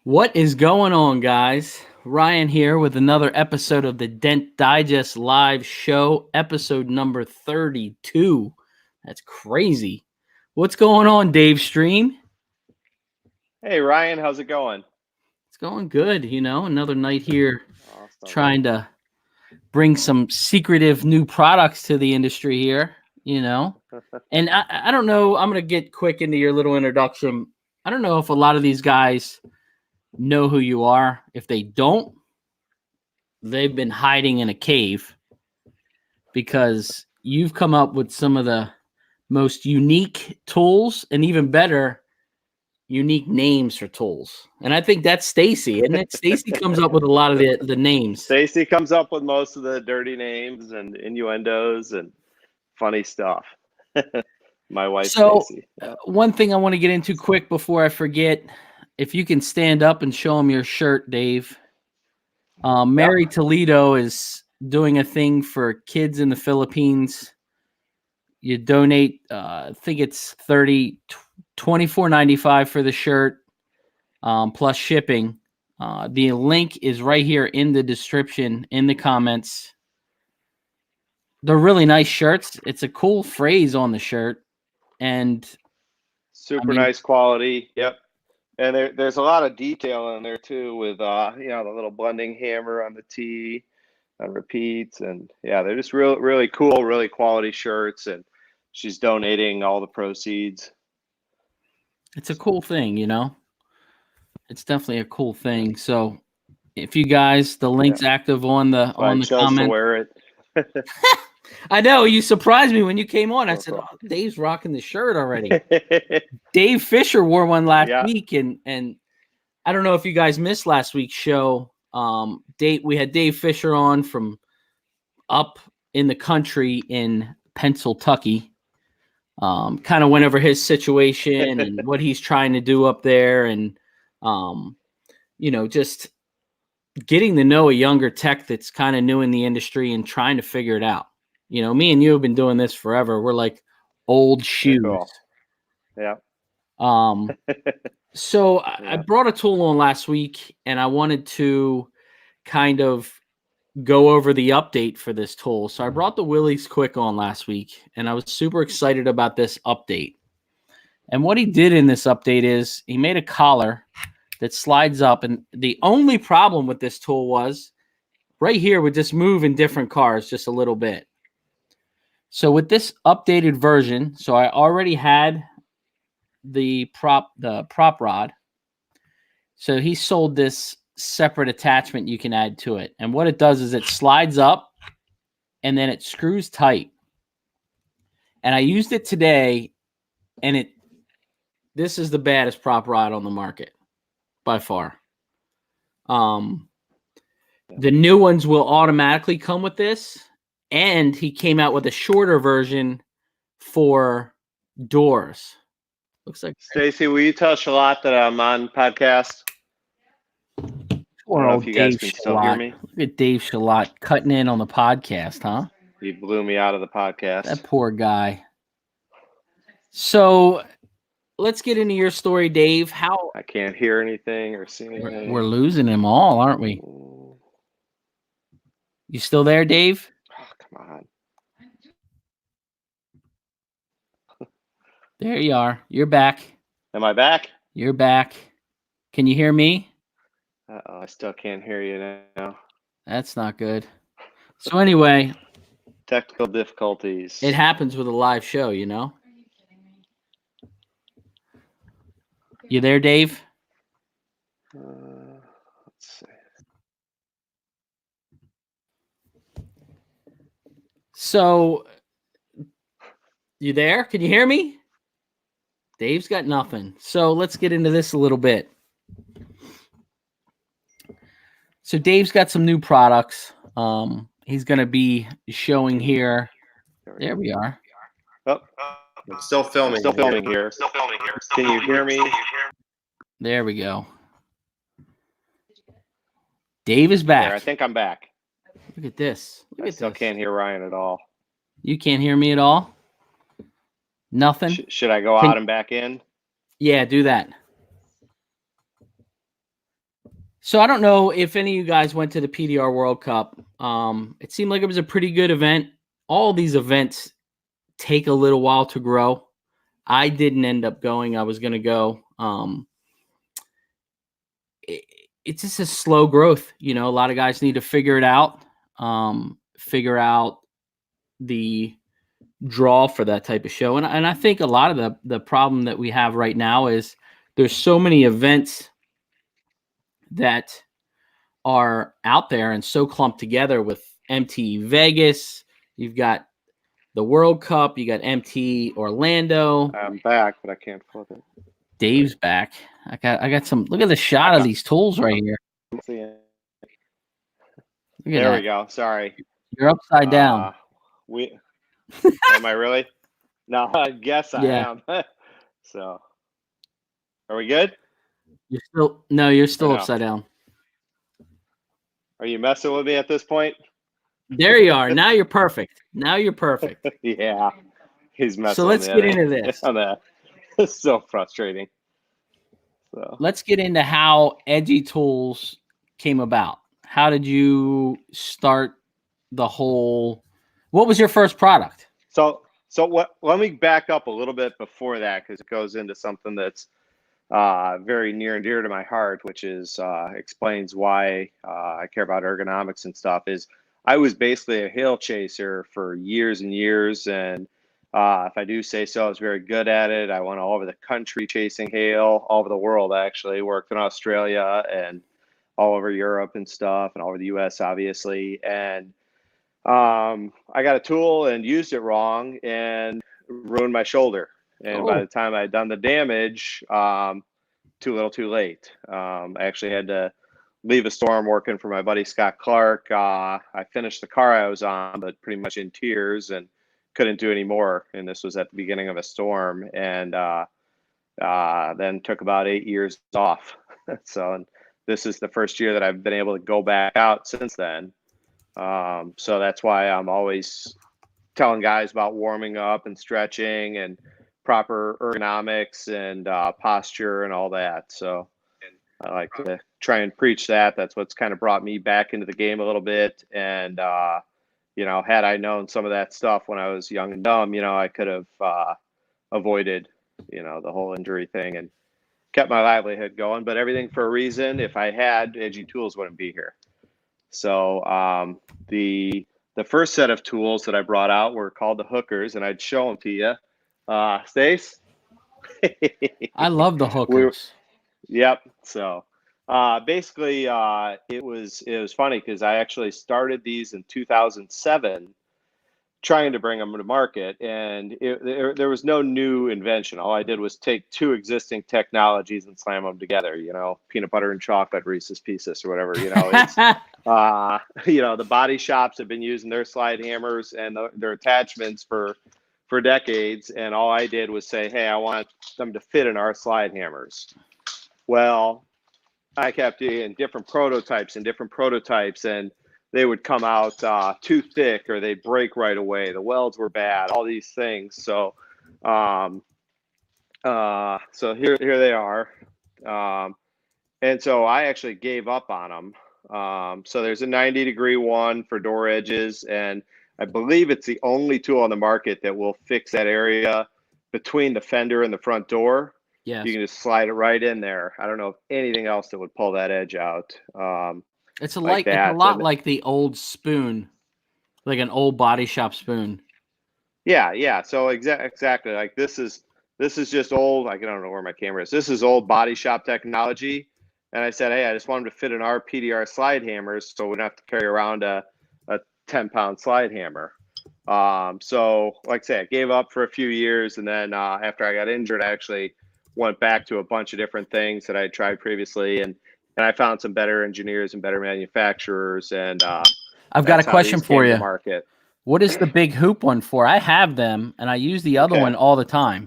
What is going on, guys? Ryan here with another episode of the Dent Digest live show, episode number 32. That's crazy. What's going on, Dave Stream? Hey, Ryan, how's it going? It's going good, another night here Awesome. trying to bring some secretive new products to the industry here, And I don't know, I'm going to get quick into your little introduction. I don't know if a lot of these guys know who you are. If they don't, they've been hiding in a cave because you've come up with some of the most unique tools and even better unique names for tools. And I think that's Stacy, isn't it? Stacy comes up with a lot of the names. Stacy comes up with most of the dirty names and innuendos and funny stuff. My wife, Stacy. One thing I want to get into quick before I forget, if you can stand up and show them your shirt, Dave. Mary Toledo is doing a thing for kids in the Philippines. You donate, I think it's $24.95 for the shirt, plus shipping. The link is right here in the description, in the comments. They're really nice shirts. It's a cool phrase on the shirt, and super nice quality. Yep. And there's a lot of detail in there too, with the little blending hammer on the T and repeats, and they're just really cool, really quality shirts. And she's donating all the proceeds. It's a cool thing, It's definitely a cool thing. So, if you guys, the link's active on the comment. To wear it. I know, you surprised me when you came on. I said, "Oh, Dave's rocking the shirt already." Dave Fisher wore one last week, and I don't know if you guys missed last week's show. We had Dave Fisher on from up in the country in Pennsylvania. Kind of went over his situation and what he's trying to do up there, and just getting to know a younger tech that's kind of new in the industry and trying to figure it out. Me and you have been doing this forever. We're like old shoes. Cool. Yeah. So I brought a tool on last week, and I wanted to kind of go over the update for this tool. So I brought the Willys Quick on last week, and I was super excited about this update. And what he did in this update is he made a collar that slides up, and the only problem with this tool was right here would just move in different cars just a little bit. So with this updated version, so I already had the prop rod. So he sold this separate attachment you can add to it. And what it does is it slides up and then it screws tight. And I used it today, and this is the baddest prop rod on the market by far. The new ones will automatically come with this, and he came out with a shorter version for doors. Looks like Stacy, will you tell Shalot that I'm on podcast? Poor old Dave Shutt. Look at Dave Shutt cutting in on the podcast, huh? He blew me out of the podcast. That poor guy. So let's get into your story, Dave. How I can't hear anything or see anything. We're losing him all, aren't we? You still there, Dave? Oh, come on. There you are. You're back. Am I back? You're back. Can you hear me? Uh-oh, I still can't hear you now. That's not good. So anyway. Technical difficulties. It happens with a live show, Are you kidding me? You there, Dave? Let's see. So, you there? Can you hear me? Dave's got nothing. So let's get into this a little bit. So Dave's got some new products. He's going to be showing here. There we are. Oh, I'm still filming. Still filming here. Can you hear me? There we go. Dave is back. There, I think I'm back. Look at this. I still can't hear Ryan at all. You can't hear me at all? Nothing? Should I go out and back in? Yeah, do that. So I don't know if any of you guys went to the Pdr World Cup. It seemed like it was a pretty good event. All these events take a little while to grow. I didn't end up going. I was going to go. It's just a slow growth. You know, a lot of guys need to figure it out, figure out the draw for that type of show. And I think a lot of the problem that we have right now is there's so many events that are out there and so clumped together with MT Vegas. You've got the World Cup. You got MT Orlando. I'm back, but I can't flip it. Dave's back. I got some. Look at the shot of these tools right here. Look at there that. we go. Sorry. You're upside down. Am I really? No, I guess I am. So, are we good? You're still upside down. Are you messing with me at this point? There you are. Now you're perfect. Yeah, he's messing. So let's get into this. It's so frustrating. So let's get into how Edgy Tools came about. How did you start the whole? What was your first product? So let me back up a little bit before that, because it goes into something that's very near and dear to my heart, which is explains why I care about ergonomics and stuff. Is I was basically a hail chaser for years and years, and if I do say so, I was very good at it. I went all over the country chasing hail, all over the world actually. Worked in Australia and all over Europe and stuff, and all over the US obviously. And I got a tool and used it wrong and ruined my shoulder. And by the time I had done the damage, too little too late. I actually had to leave a storm working for my buddy Scott Clark. I finished the car I was on, but pretty much in tears, and couldn't do any more. And this was at the beginning of a storm, and then took about 8 years off. So this is the first year that I've been able to go back out since then. So that's why I'm always telling guys about warming up and stretching and proper ergonomics and posture and all that. So I like to try and preach that. That's what's kind of brought me back into the game a little bit. And, you know, had I known some of that stuff when I was young and dumb, you know, I could have avoided, you know, the whole injury thing and kept my livelihood going. But everything for a reason. If I had, Edgy Tools wouldn't be here. So the first set of tools that I brought out were called the hookers, and I'd show them to you. Stace? I love the hookers. Yep. So basically, it was funny because I actually started these in 2007, trying to bring them to market, and there was no new invention. All I did was take two existing technologies and slam them together. You know, peanut butter and chocolate Reese's Pieces or whatever. You know, it's you know, the body shops have been using their slide hammers and their attachments for decades, and all I did was say, hey, I want them to fit in our slide hammers. Well, I kept doing different prototypes, and they would come out too thick, or they'd break right away. The welds were bad, all these things. So so here they are. And so I actually gave up on them. So there's a 90-degree one for door edges, and I believe it's the only tool on the market that will fix that area between the fender and the front door. Yes. You can just slide it right in there. I don't know of anything else that would pull that edge out. It's a lot like the old spoon, like an old body shop spoon. Yeah. So exactly. Like this is just old. I don't know where my camera is. This is old body shop technology. And I said, hey, I just want them to fit in our PDR slide hammers, so we don't have to carry around a 10-pound slide hammer. So like I say, I gave up for a few years, and then after I got injured, I actually went back to a bunch of different things that I tried previously, and I found some better engineers and better manufacturers. And I've got a question for you. Market. What is the big hoop one for? I have them, and I use the other one all the time.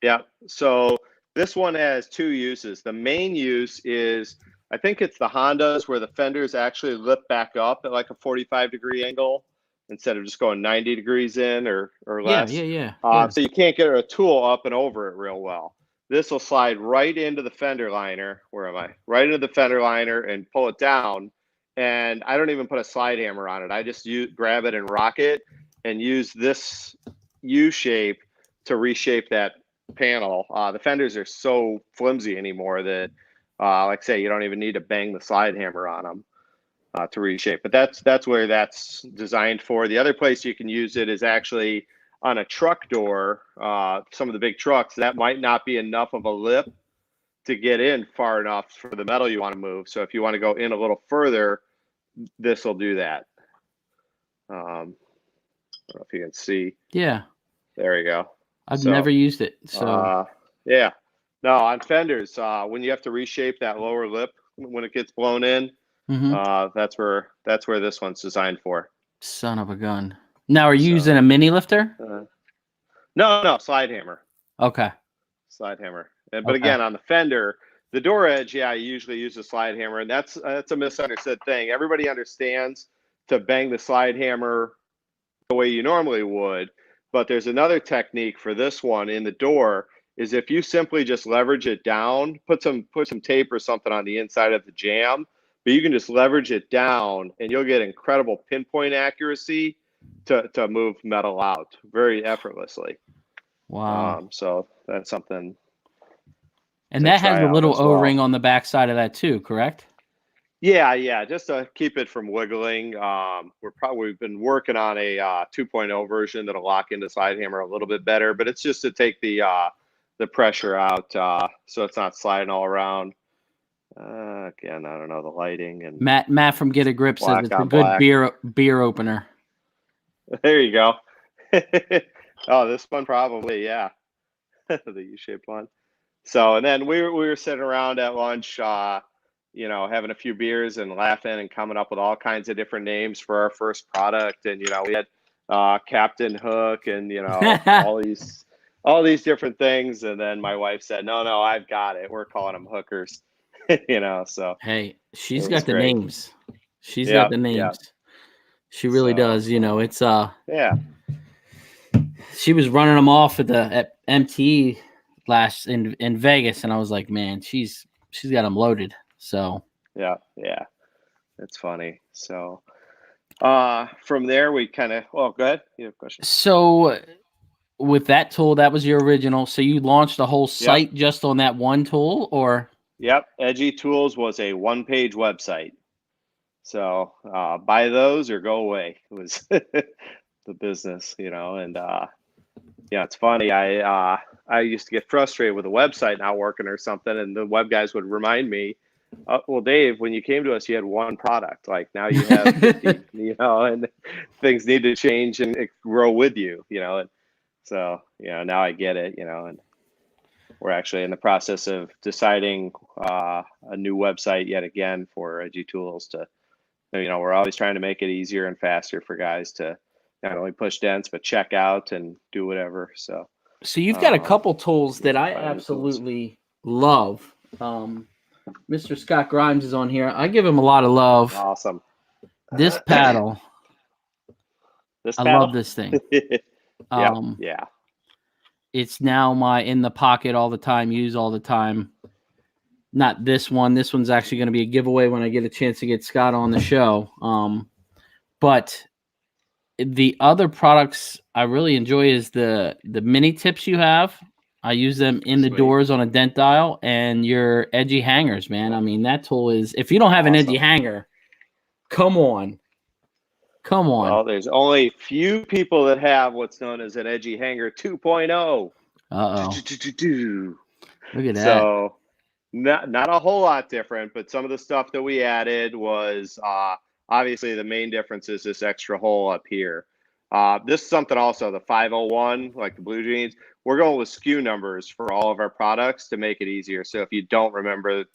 Yeah. So this one has two uses. The main use is, I think it's the Hondas, where the fenders actually lift back up at like a 45-degree angle instead of just going 90 degrees in or less. Yeah. So you can't get a tool up and over it real well. this will slide right into the fender liner. Where am I? Right into the fender liner and pull it down. And I don't even put a slide hammer on it. I just grab it and rock it and use this U shape to reshape that panel. The fenders are so flimsy anymore that, like I say, you don't even need to bang the slide hammer on them to reshape. But that's where that's designed for. The other place you can use it is actually on a truck door. Some of the big trucks, that might not be enough of a lip to get in far enough for the metal you want to move. So if you want to go in a little further, this will do that. I don't know if you can see. Yeah. There you go. I've never used it. So yeah. No, on fenders, when you have to reshape that lower lip when it gets blown in, that's where this one's designed for. Son of a gun. Now, are you using a mini lifter? No, slide hammer. Okay. Slide hammer. But again, on the fender, the door edge, I usually use a slide hammer, and that's a misunderstood thing. Everybody understands to bang the slide hammer the way you normally would, but there's another technique for this one in the door. Is if you simply just leverage it down, put some tape or something on the inside of the jamb, but you can just leverage it down, and you'll get incredible pinpoint accuracy to move metal out very effortlessly. Wow. So that's something. And that has a little O-ring on the back side of that too, correct? Yeah, just to keep it from wiggling. We've been working on a 2.0 version that'll lock into slide hammer a little bit better, but it's just to take the pressure out so it's not sliding all around. Again, I don't know the lighting and Matt from Get a Grip says it's a good beer opener. There you go. Oh, this one probably, yeah, the U-shaped one. So, and then we were sitting around at lunch, having a few beers and laughing and coming up with all kinds of different names for our first product. And we had Captain Hook and all these different things. And then my wife said, "No, I've got it. We're calling them hookers." So hey, she's got the names. She's got the names. Yeah. She really does. It's yeah. She was running them off at MT last in Vegas, and I was like, man, she's got them loaded. So yeah, that's funny. So from there we kind of go ahead. You have a question? So with that tool, that was your original. So you launched a whole site just on that one tool, or? Yep, Edgy Tools was a one-page website. So buy those or go away. It was the business, and it's funny. I used to get frustrated with a website not working or something, and the web guys would remind me, well, Dave, when you came to us, you had one product. Like now you have 50, and things need to change and grow with you, and so now I get it, and we're actually in the process of deciding a new website yet again for Edgy Tools to, we're always trying to make it easier and faster for guys to not only push dents, but check out and do whatever. So you've got a couple tools that I absolutely love. Mr. Scott Grimes is on here. I give him a lot of love. Awesome. This paddle. I love this thing. Yeah. It's now in the pocket all the time, use all the time. Not this one. This one's actually going to be a giveaway when I get a chance to get Scott on the show. But the other products I really enjoy is the mini tips you have. I use them in the doors on a dent dial, and your Edgy hangers, man. I mean, that tool is, if you don't have an Edgy hanger, come on. Well, there's only few people that have what's known as an Edgy hanger 2.0. Look at that. So not a whole lot different, but some of the stuff that we added was obviously the main difference is this extra hole up here. This is something also, the 501, like the blue jeans, we're going with SKU numbers for all of our products to make it easier. So if you don't remember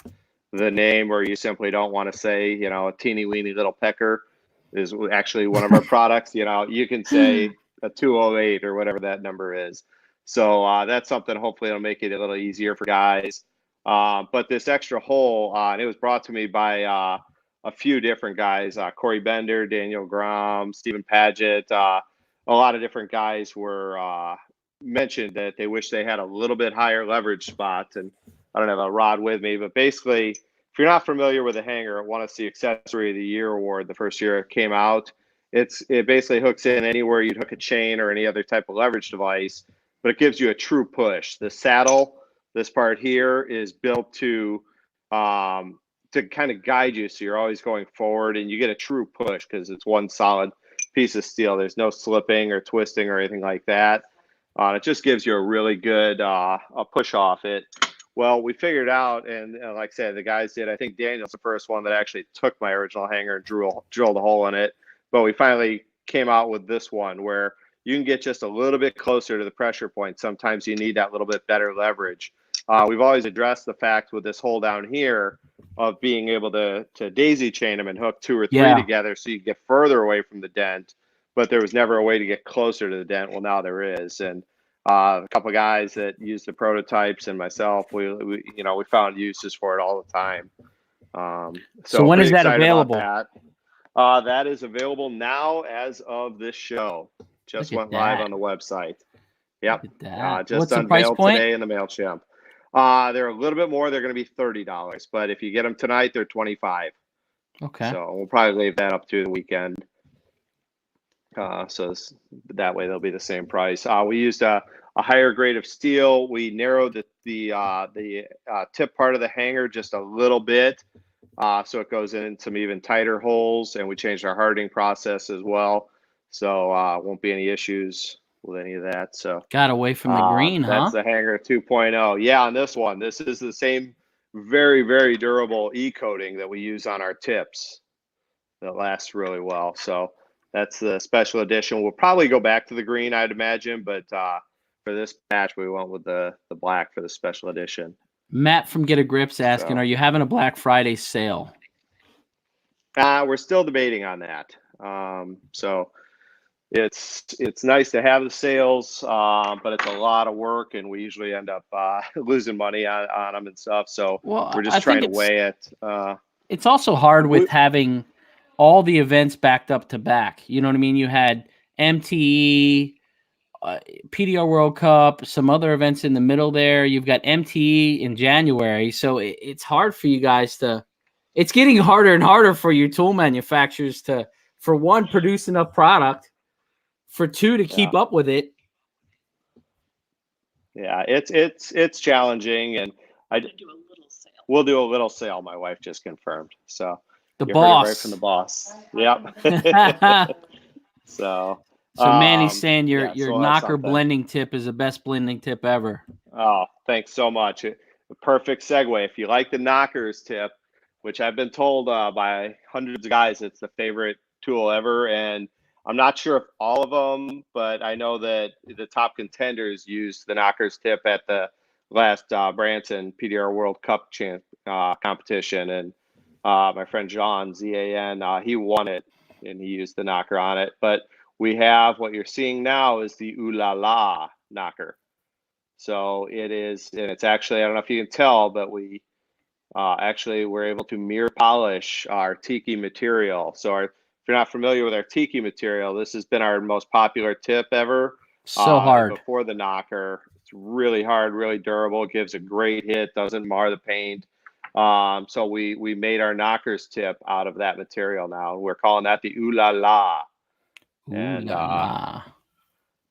the name, or you simply don't want to say, a teeny weeny little pecker is actually one of our products, you can say a 208 or whatever that number is. So that's something, hopefully it'll make it a little easier for guys. But this extra hole, and it was brought to me by a few different guys, Corey Bender, Daniel Grom, Stephen Paget, a lot of different guys were mentioned that they wish they had a little bit higher leverage spots, and I don't have a rod with me, but basically, if you're not familiar with a hanger, it won us the Accessory of the Year award the first year it came out. It basically hooks in anywhere you'd hook a chain or any other type of leverage device, but it gives you a true push. The saddle, this part here, is built to kind of guide you, so you're always going forward, and you get a true push because it's one solid piece of steel. There's no slipping or twisting or anything like that. It just gives you a really good a push off it. Well, we figured out, and like I said, the guys did. I think Daniel's the first one that actually took my original hanger and drilled a hole in it. But we finally came out with this one where you can get just a little bit closer to the pressure point. Sometimes you need that little bit better leverage. We've always addressed the fact with this hole down here of being able to daisy chain them and hook 2 or 3 together so you get further away from the dent. But there was never a way to get closer to the dent. Well, now there is. And a couple of guys that used the prototypes and myself, we found uses for it all the time. So when is that available? That is available now as of this show. Just went live on the website. Yep. Just What's the price point today in the MailChimp. They're a little bit more. They're going to be $30, but if you get them tonight, they're $25. Okay. So we'll probably leave that up to the weekend. So that way they'll be the same price. We used a higher grade of steel. We narrowed the tip part of the hanger just a little bit, so it goes in some even tighter holes, and we changed our hardening process as well. So won't be any issues with any of that. So got away from the green, that's the hanger 2.0. Yeah, on this one, this is the same very, very durable e-coating that we use on our tips that lasts really well. So that's the special edition. We'll probably go back to the green, I'd imagine, but for this batch, we went with the black for the special edition. Matt from Get a Grip's asking, are you having a Black Friday sale? We're still debating on that. So it's nice to have the sales, but it's a lot of work, and we usually end up losing money on them and stuff. So we're just trying to weigh it. It's also hard with having all the events backed up to back. You know what I mean? You had MTE, Pdr World Cup, some other events in the middle there. You've got MTE in January. So it's hard for you guys it's getting harder and harder for your tool manufacturers to, for one, produce enough product, for two, to keep up with it. Yeah, it's challenging, and we'll do a little sale. My wife just confirmed. So the boss, right from the boss. Yep. So Manny's saying your knocker blending tip is the best blending tip ever. Oh, thanks so much. The perfect segue. If you like the knockers tip, which I've been told by hundreds of guys, it's the favorite tool ever. And I'm not sure if all of them, but I know that the top contenders used the knockers tip at the last Branson Pdr World Cup competition. And my friend John, Zan, he won it, and he used the knocker on it. But we have, what you're seeing now is the Ooh La La knocker. So it is, and it's actually, I don't know if you can tell, but we actually were able to mirror polish our tiki material. So if you're not familiar with our tiki material, this has been our most popular tip ever. So hard. Before the knocker, it's really hard, really durable. It gives a great hit, doesn't mar the paint. So we made our knockers tip out of that material now. We're calling that the Ooh La La. And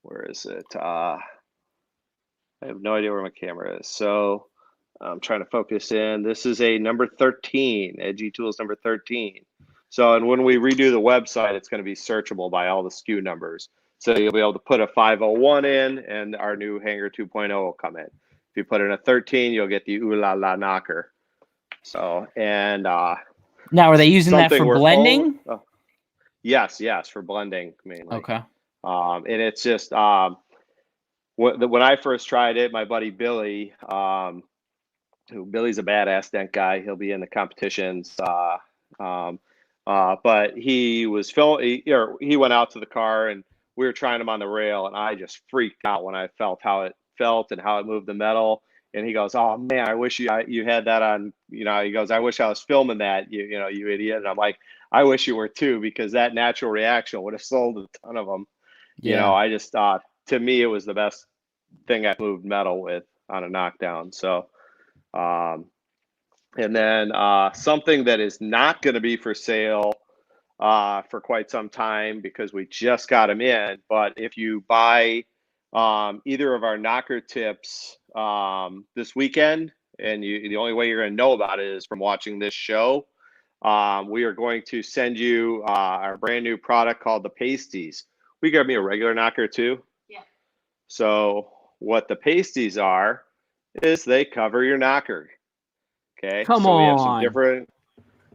where is it? I have no idea where my camera is. So I'm trying to focus in. This is a number 13, Edgy Tools number 13. So, and when we redo the website, it's going to be searchable by all the SKU numbers. So you'll be able to put a 501 in, and our new hanger 2.0 will come in. If you put in a 13, you'll get the Ooh La La knocker. So, and now, are they using that for blending? Yes, for blending mainly. Okay. And it's just when I first tried it, my buddy Billy, Billy's a badass dent guy. He'll be in the competitions. But he was he went out to the car, and we were trying him on the rail, and I just freaked out when I felt how it felt and how it moved the metal. And he goes, "Oh man, I wish you had that on." He goes, "I wish I was filming that. You idiot." And I'm like, "I wish you were too, because that natural reaction would have sold a ton of them." Yeah. I just thought, to me, it was the best thing I've moved metal with on a knockdown. So, and then something that is not going to be for sale for quite some time because we just got them in. But if you buy either of our knocker tips this weekend, and the only way you're going to know about it is from watching this show, we are going to send you our brand new product called the Pasties. We got me a regular knocker too. Yeah. So what the Pasties are is they cover your knocker. Okay. Come so on.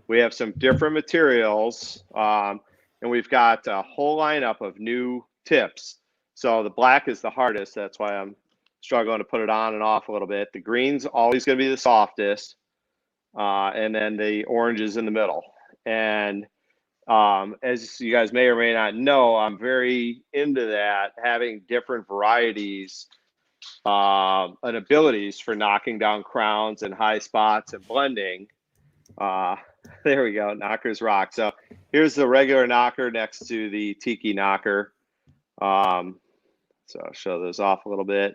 we have some different materials, and we've got a whole lineup of new tips. So the black is the hardest. That's why I'm struggling to put it on and off a little bit. The green's always going to be the softest, and then the orange is in the middle. And as you guys may or may not know, I'm very into that, having different varieties and abilities for knocking down crowns and high spots and blending. There we go. Knockers rock. So here's the regular knocker next to the tiki knocker. So I'll show those off a little bit.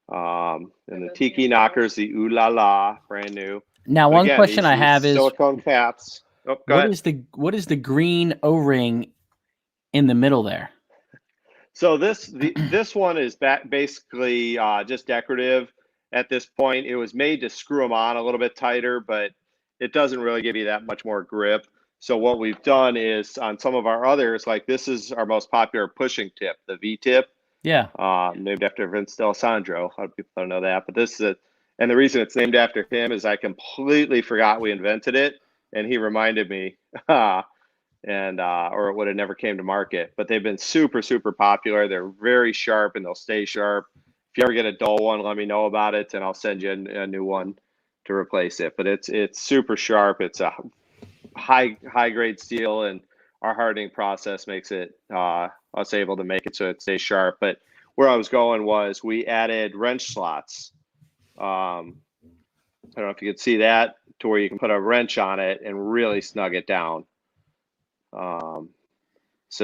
And the tiki knockers, the Ooh La La, brand new. Now, one question I have is silicone caps. Oh, what is the green O-ring in the middle there? So this one is basically just decorative at this point. It was made to screw them on a little bit tighter, but it doesn't really give you that much more grip. So what we've done is on some of our others, like this is our most popular pushing tip, the V-tip. Yeah. Named after Vince D'Alessandro. A lot of people don't know that, but this is and the reason it's named after him is I completely forgot we invented it, and he reminded me, or it would have never came to market. But they've been super, super popular. They're very sharp, and they'll stay sharp. If you ever get a dull one, let me know about it, and I'll send you a new one to replace it. But it's super sharp. It's a high grade steel, and our hardening process makes it us able to make it so it stays sharp. But where I was going was we added wrench slots. I don't know if you could see that, to where you can put a wrench on it and really snug it down. So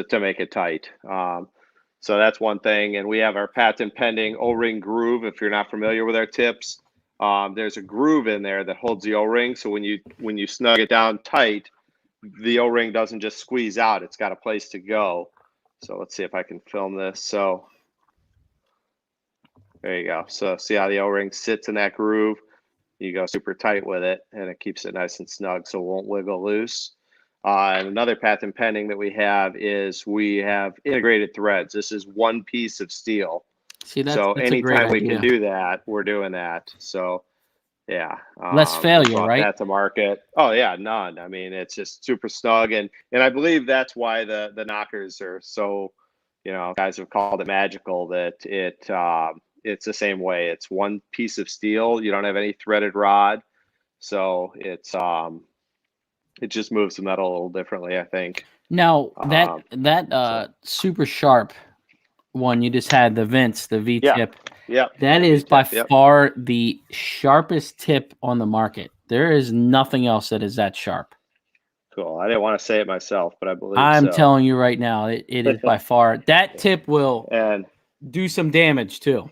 to make it tight. So that's one thing. And we have our patent pending O-ring groove. If you're not familiar with our tips, there's a groove in there that holds the O-ring. So when you snug it down tight, the O-ring doesn't just squeeze out. It's got a place to go. So let's see if I can film this. So there you go. So see how the O-ring sits in that groove? You go super tight with it, and it keeps it nice and snug so it won't wiggle loose. And another patent pending that we have is we have integrated threads. This is one piece of steel. See, that's anytime we can do that, we're doing that. So yeah. Less failure, right? That's a market. Oh yeah, none. I mean, it's just super snug. And I believe that's why the knockers are so, guys have called it magical, that it's the same way. It's one piece of steel. You don't have any threaded rod. So it's, it just moves the metal a little differently, I think. Now that super sharp one you just had, the Vince, the V-tip. Yeah. That is by far the sharpest tip on the market. There is nothing else that is that sharp. Cool. I didn't want to say it myself, but I believe I'm telling you right now, it is by far. That tip will do some damage too.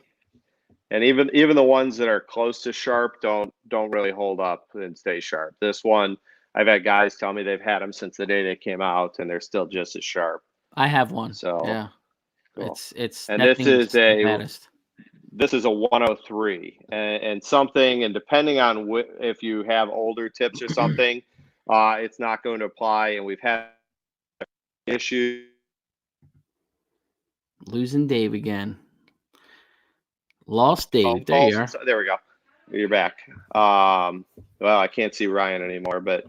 And even the ones that are close to sharp don't really hold up and stay sharp. This one, I've had guys tell me they've had them since the day they came out, and they're still just as sharp. I have one. So yeah, cool. It's and this is a 103 and something, and depending on if you have older tips or something, it's not going to apply. And we've had issues. Losing Dave again. Lost Dave. There you are. There we go. You're back. Well, I can't see Ryan anymore, but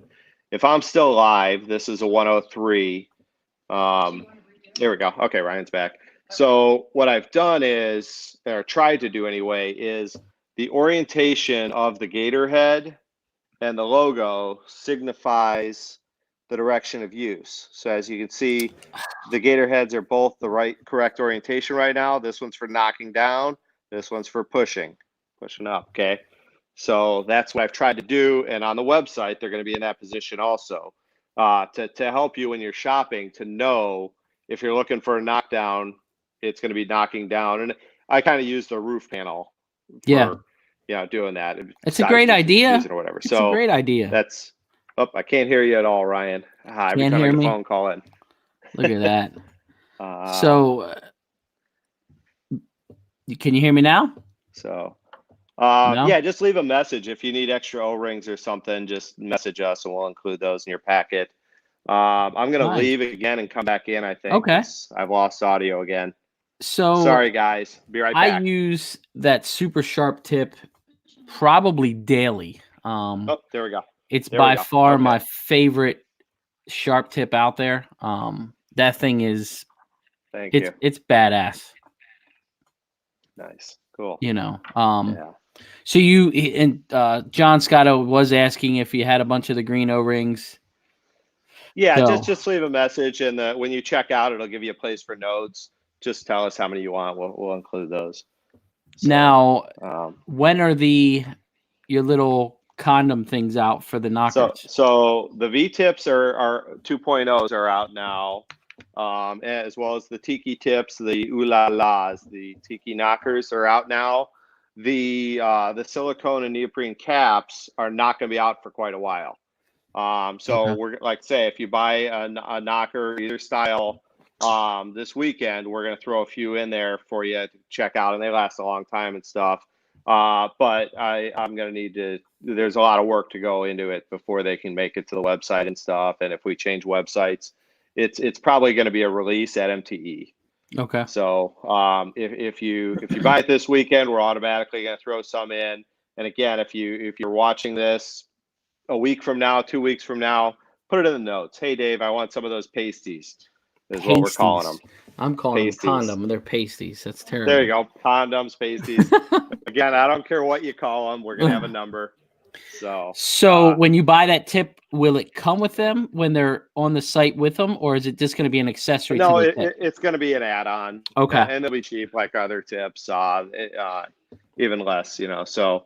if I'm still live, this is a 103. There we go. Okay, Ryan's back. So what I've done is, or tried to do anyway, is the orientation of the gator head and the logo signifies the direction of use. So as you can see, the gator heads are both the correct orientation right now. This one's for knocking down. This one's for pushing up. Okay. So that's what I've tried to do. And on the website, they're going to be in that position also, to help you when you're shopping, to know if you're looking for a knockdown, it's going to be knocking down. And I kind of use the roof panel for, doing that. It's a great idea. Or whatever. It's a great idea. That's, I can't hear you at all, Ryan. Every time I get a phone call in. Look at that. So, can you hear me now? So, No? yeah, just leave a message. If you need extra O-rings or something, just message us and we'll include those in your packet. I'm going to leave again and come back in, I think. Okay. I've lost audio again. So sorry, guys. Be right back. I use that super sharp tip probably daily. Oh, there we go. It's by far my favorite sharp tip out there. That thing is, it's badass. Nice. Cool. Yeah. So John Scotto was asking if you had a bunch of the green O-rings. Yeah, just leave a message, and when you check out, it'll give you a place for notes. Just tell us how many you want. We'll include those. So, now, when are your little condom things out for the knockers? So the V-tips are 2.0s are out now, as well as the Tiki tips, the Ooh La Las, the Tiki knockers are out now. The silicone and neoprene caps are not going to be out for quite a while. We're like, say, if you buy a knocker, either style, this weekend, we're going to throw a few in there for you to check out, and they last a long time and stuff. But I'm going to need to, there's a lot of work to go into it before they can make it to the website and stuff. And if we change websites, it's probably going to be a release at MTE. Okay. So if you buy it this weekend, we're automatically going to throw some in. And again, if you're watching this a week from now, 2 weeks from now, put it in the notes. Hey, Dave, I want some of those pasties. Is what we're calling them. I'm calling them condom. They're pasties. That's terrible. There you go. Condoms, pasties. Again, I don't care what you call them. We're going to have a number. So when you buy that tip, will it come with them when they're on the site with them, or is it just going to be an accessory? No, it's going to be an add-on. Okay. And it'll be cheap like other tips, even less, So,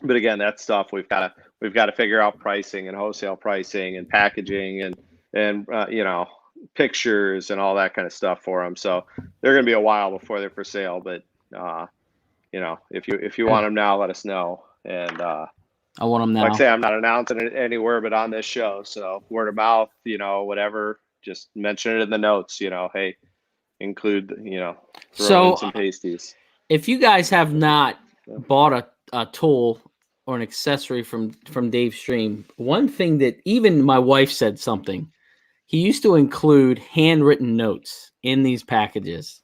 but again, that stuff we've got to figure out pricing and wholesale pricing and packaging and pictures and all that kind of stuff for them. So they're going to be a while before they're for sale, but if you want them now, let us know. And I want them now. Like I say, I'm not announcing it anywhere but on this show. So word of mouth, whatever, just mention it in the notes, hey, include, throw in some pasties. If you guys have not bought a tool or an accessory from Dave Stream, one thing that even my wife said something, he used to include handwritten notes in these packages.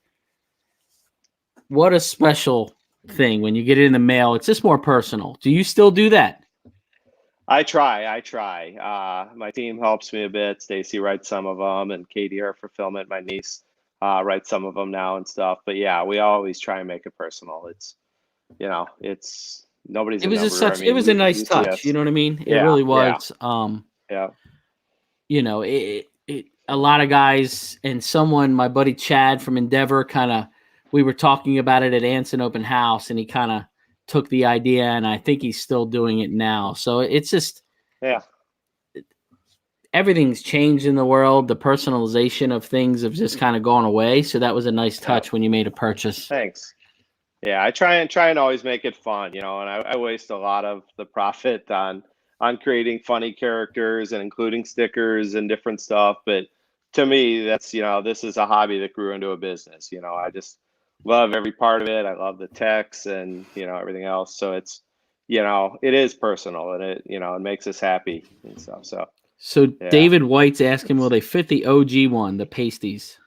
What a special thing when you get it in the mail. It's just more personal. Do you still do that? I try. My team helps me a bit. Stacy writes some of them, and Pdr Fulfillment, my niece, writes some of them now and stuff. But yeah, we always try and make it personal. It's, it's nobody's. It was just such. It was a nice touch. You know what I mean? It really was. Yeah. A lot of guys and my buddy Chad from Endeavor, we were talking about it at Anson Open House, and he kind of took the idea, and I think he's still doing it now. So it's just, everything's changed in the world. The personalization of things have just kind of gone away. So that was a nice touch when you made a purchase. Thanks. Yeah, I try and always make it fun, and I waste a lot of the profit on creating funny characters and including stickers and different stuff. But to me, that's, this is a hobby that grew into a business. I just love every part of it. I love the text and, everything else. So it's, it is personal, and it makes us happy and stuff. So David White's asking, will they fit the OG one, the pasties?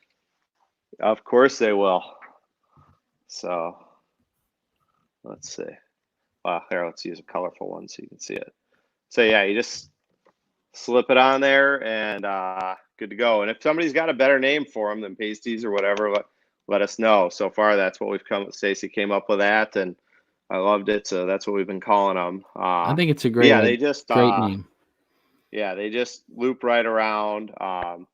Of course they will. So let's see. Well, here, let's use a colorful one so you can see it. So yeah, you just slip it on there and good to go. And if somebody's got a better name for them than pasties or whatever, let us know. So far, that's what we've come with. Stacy came up with that, and I loved it. So that's what we've been calling them. I think it's a great, great name. Yeah, they just loop right around. And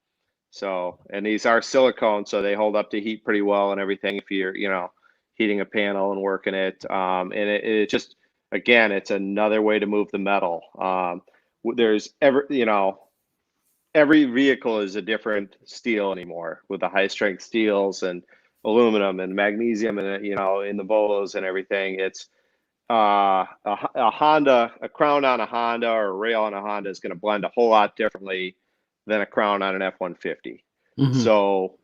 these are silicone, so they hold up to heat pretty well and everything if you're, heating a panel and working it. And it just, again, it's another way to move the metal. There's every vehicle is a different steel anymore with the high strength steels, and aluminum and magnesium and, you know, in the bolos and everything. It's a Honda, a crown on a Honda or a rail on a Honda is going to blend a whole lot differently than a crown on an F-150. So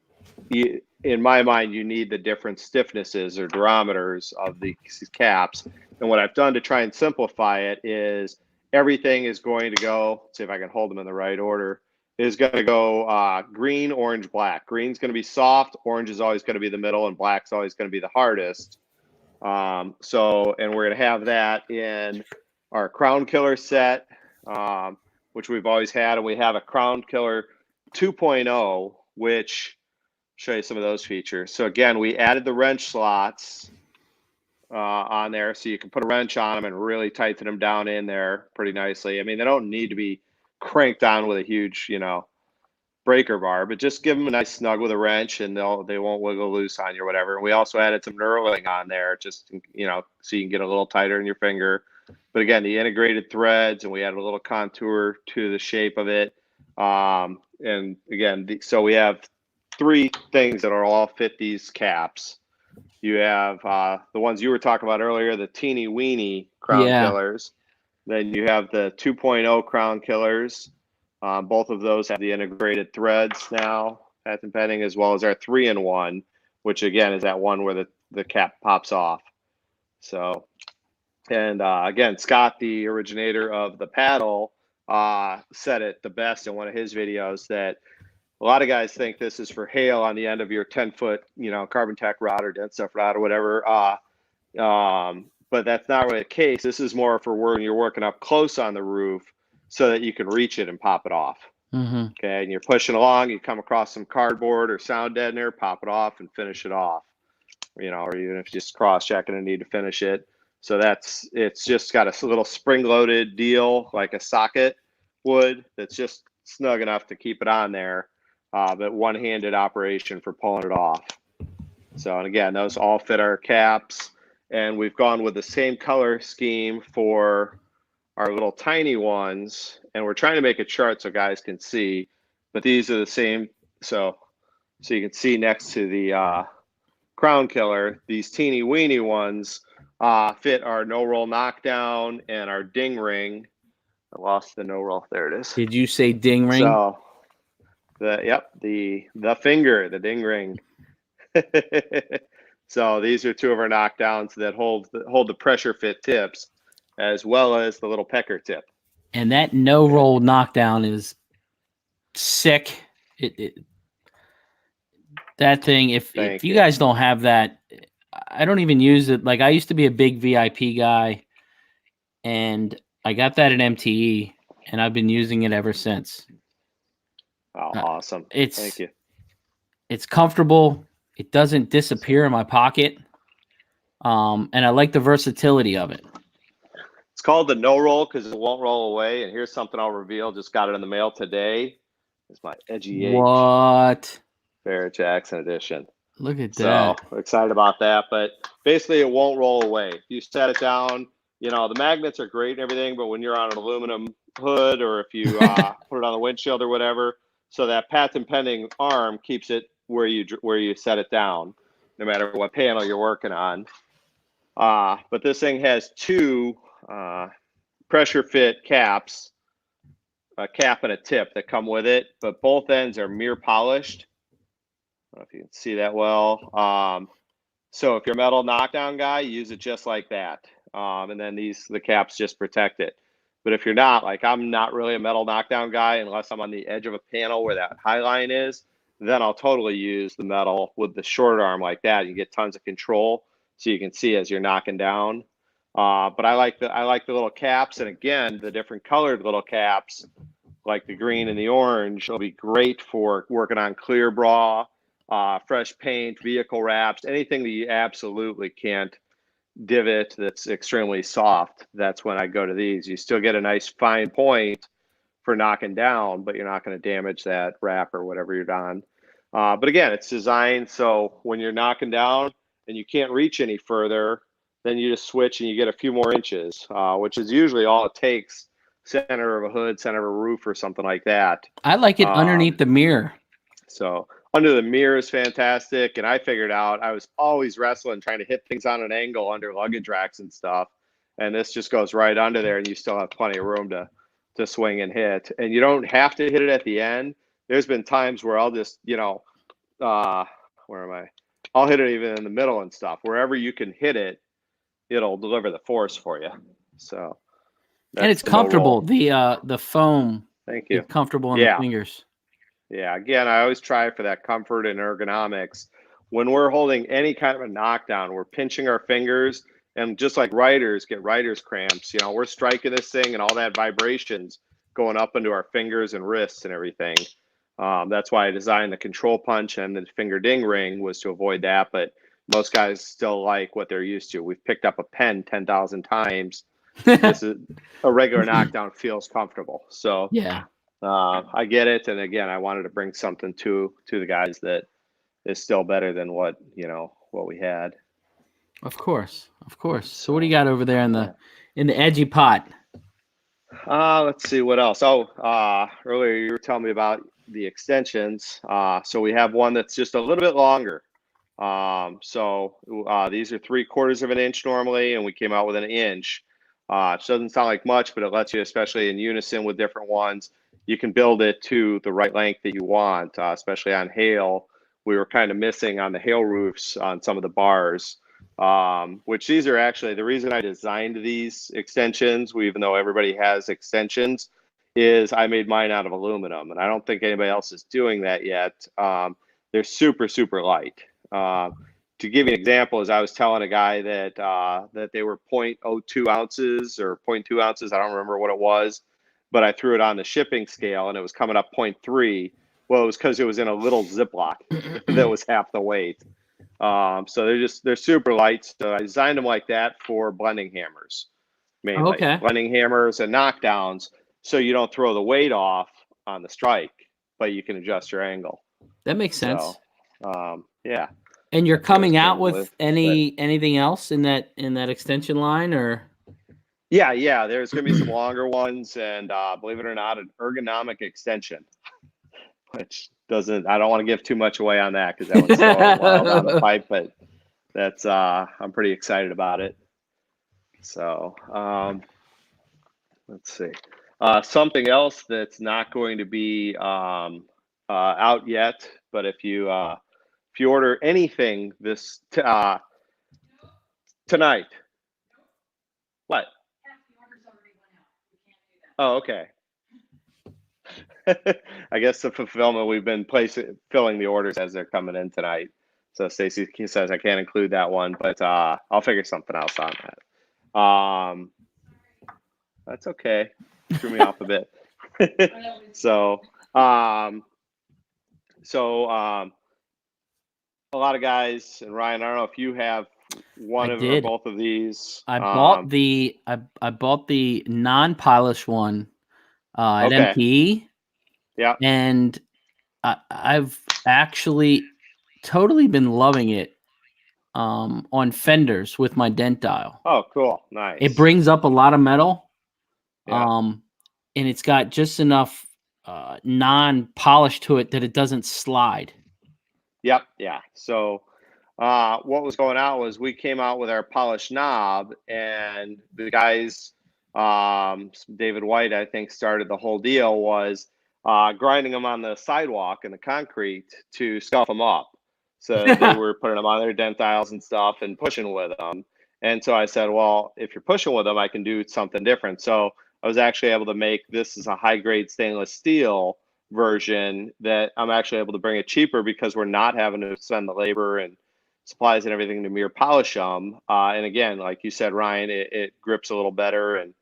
in my mind, you need the different stiffnesses or durometers of the caps. And what I've done to try and simplify it is everything is going to go, see if I can hold them in the right order, is going to go green, orange, black. Green's going to be soft, orange is always going to be the middle, and black's always going to be the hardest. And we're going to have that in our Crown Killer set, which we've always had. And we have a Crown Killer 2.0, which show you some of those features. So again, we added the wrench slots on there, so you can put a wrench on them and really tighten them down in there pretty nicely. I mean, they don't need to be cranked on with a huge, you know, breaker bar, but just give them a nice snug with a wrench and they won't wiggle loose on you or whatever. And we also added some knurling on there, just, you know, so you can get a little tighter in your finger. But again, the integrated threads, and we added a little contour to the shape of it. And again, so we have 3 things that are all fit these caps. You have the ones you were talking about earlier, the teeny weeny Crown Killers. Then you have the 2.0 Crown Killers. Both of those have the integrated threads now, patent pending, as well as our 3-in-1, which again is that one where the cap pops off. So, and again, Scott, the originator of the paddle, said it the best in one of his videos, that a lot of guys think this is for hail on the end of your 10-foot, you know, carbon tack rod or dent stuff rod or whatever. But that's not really the case. This is more for when you're working up close on the roof, so that you can reach it and pop it off. Okay, and you're pushing along, you come across some cardboard or sound deadener, pop it off and finish it off. You know, or even if you just cross-checking and need to finish it. So it's just got a little spring-loaded deal, like a socket would, that's just snug enough to keep it on there, but one-handed operation for pulling it off. So, and again, those all fit our caps, and we've gone with the same color scheme for our little tiny ones, and we're trying to make a chart so guys can see, but these are the same. So you can see next to the Crown Killer, these teeny weeny ones fit our no roll knockdown and our ding ring. I lost the no roll. There it is. Did you say ding ring? So the finger, the ding ring. So these are 2 of our knockdowns that hold the pressure fit tips, as well as the little pecker tip. And that no roll knockdown is sick. That thing, if you guys don't have that, I don't even use it. Like, I used to be a big VIP guy, and I got that at MTE, and I've been using it ever since. Oh, awesome. Thank you. It's comfortable. It doesn't disappear in my pocket. And I like the versatility of it. It's called the no roll because it won't roll away. And here's something I'll reveal. Just got it in the mail today. It's my Edgy Barrett Jackson edition. Look at that. So excited about that. But basically, it won't roll away. If you set it down, you know, the magnets are great and everything, but when you're on an aluminum hood, or if you put it on the windshield or whatever, so that patent pending arm keeps it where you set it down, no matter what panel you're working on. But this thing has 2 pressure fit caps, a cap and a tip that come with it, but both ends are mirror polished. I don't know if you can see that well. So if you're a metal knockdown guy, use it just like that. And then the caps just protect it. But if you're not, like, I'm not really a metal knockdown guy unless I'm on the edge of a panel where that high line is, then I'll totally use the metal with the short arm like that. You get tons of control so you can see as you're knocking down. But I like the little caps, and again, the different colored little caps, like the green and the orange, will be great for working on clear bra, fresh paint, vehicle wraps, anything that you absolutely can't divot that's extremely soft. That's when I go to these. You still get a nice fine point for knocking down, but you're not going to damage that wrap or whatever you're on. But again, it's designed so when you're knocking down and you can't reach any further, then you just switch and you get a few more inches, which is usually all it takes. Center of a hood, center of a roof, or something like that. I like it underneath the mirror. So under the mirror is fantastic. And I figured out I was always wrestling, trying to hit things on an angle under luggage racks and stuff. And this just goes right under there, and you still have plenty of room to swing and hit. And you don't have to hit it at the end. There's been times where I'll just, where am I? I'll hit it even in the middle and stuff. Wherever you can hit it, it'll deliver the force for you. So, and it's comfortable. The foam. Thank you. It's comfortable on the fingers. Yeah. Again, I always try for that comfort and ergonomics. When we're holding any kind of a knockdown, we're pinching our fingers, and just like writers get writer's cramps, we're striking this thing and all that vibrations going up into our fingers and wrists and everything. That's why I designed the control punch and the finger ding ring, was to avoid that. But most guys still like what they're used to. We've picked up a pen 10,000 times. This is a regular knockdown, feels comfortable. So yeah, I get it. And again, I wanted to bring something to the guys that is still better than what we had. Of course. So what do you got over there in the edgy pot? Let's see what else. Earlier you were telling me about the extensions. So we have one that's just a little bit longer. These are 3/4 of an inch normally, and we came out with an inch. It doesn't sound like much, but it lets you, especially in unison with different ones, you can build it to the right length that you want, especially on hail. We were kind of missing on the hail roofs on some of the bars, which these are actually the reason I designed these extensions, even though everybody has extensions, is I made mine out of aluminum, and I don't think anybody else is doing that yet. They're super, super light. To give you an example, as I was telling a guy that they were 0.02 ounces or 0.2 ounces, I don't remember what it was, but I threw it on the shipping scale and it was coming up 0.3. Well, it was because it was in a little Ziploc that was half the weight. So they're super light. So I designed them like that for blending hammers, mainly. Okay. Blending hammers and knockdowns, so you don't throw the weight off on the strike, but you can adjust your angle. That makes sense. So, yeah. And you're coming out with anything else in that extension line, or? Yeah. There's going to be some longer ones, and believe it or not, an ergonomic extension, which doesn't. I don't want to give too much away on that because that one's still a while down the pipe. But that's I'm pretty excited about it. So let's see. Something else that's not going to be out yet, but if you order anything this tonight, what? Oh, okay. I guess the fulfillment, we've been filling the orders as they're coming in tonight. So Stacy says I can't include that one, but I'll figure something else on that. That's okay. Threw me off a bit. So a lot of guys, and Ryan, I don't know if you have one or both of these. I bought the non-polished one at MPE. Yeah. And I've actually totally been loving it on fenders with my dent dial. Oh, cool. Nice. It brings up a lot of metal. Yeah. And it's got just enough non-polish to it that it doesn't slide. Yep. Yeah. So what was going on was we came out with our polished knob, and the guys, David White, I think, started the whole deal, was grinding them on the sidewalk and the concrete to scuff them up. So they were putting them on their dent dials and stuff and pushing with them. And so I said, well, if you're pushing with them, I can do something different. So I was actually able to make this as a high-grade stainless steel version that I'm actually able to bring it cheaper because we're not having to spend the labor and supplies and everything to mirror polish them. And again, like you said, Ryan, it grips a little better and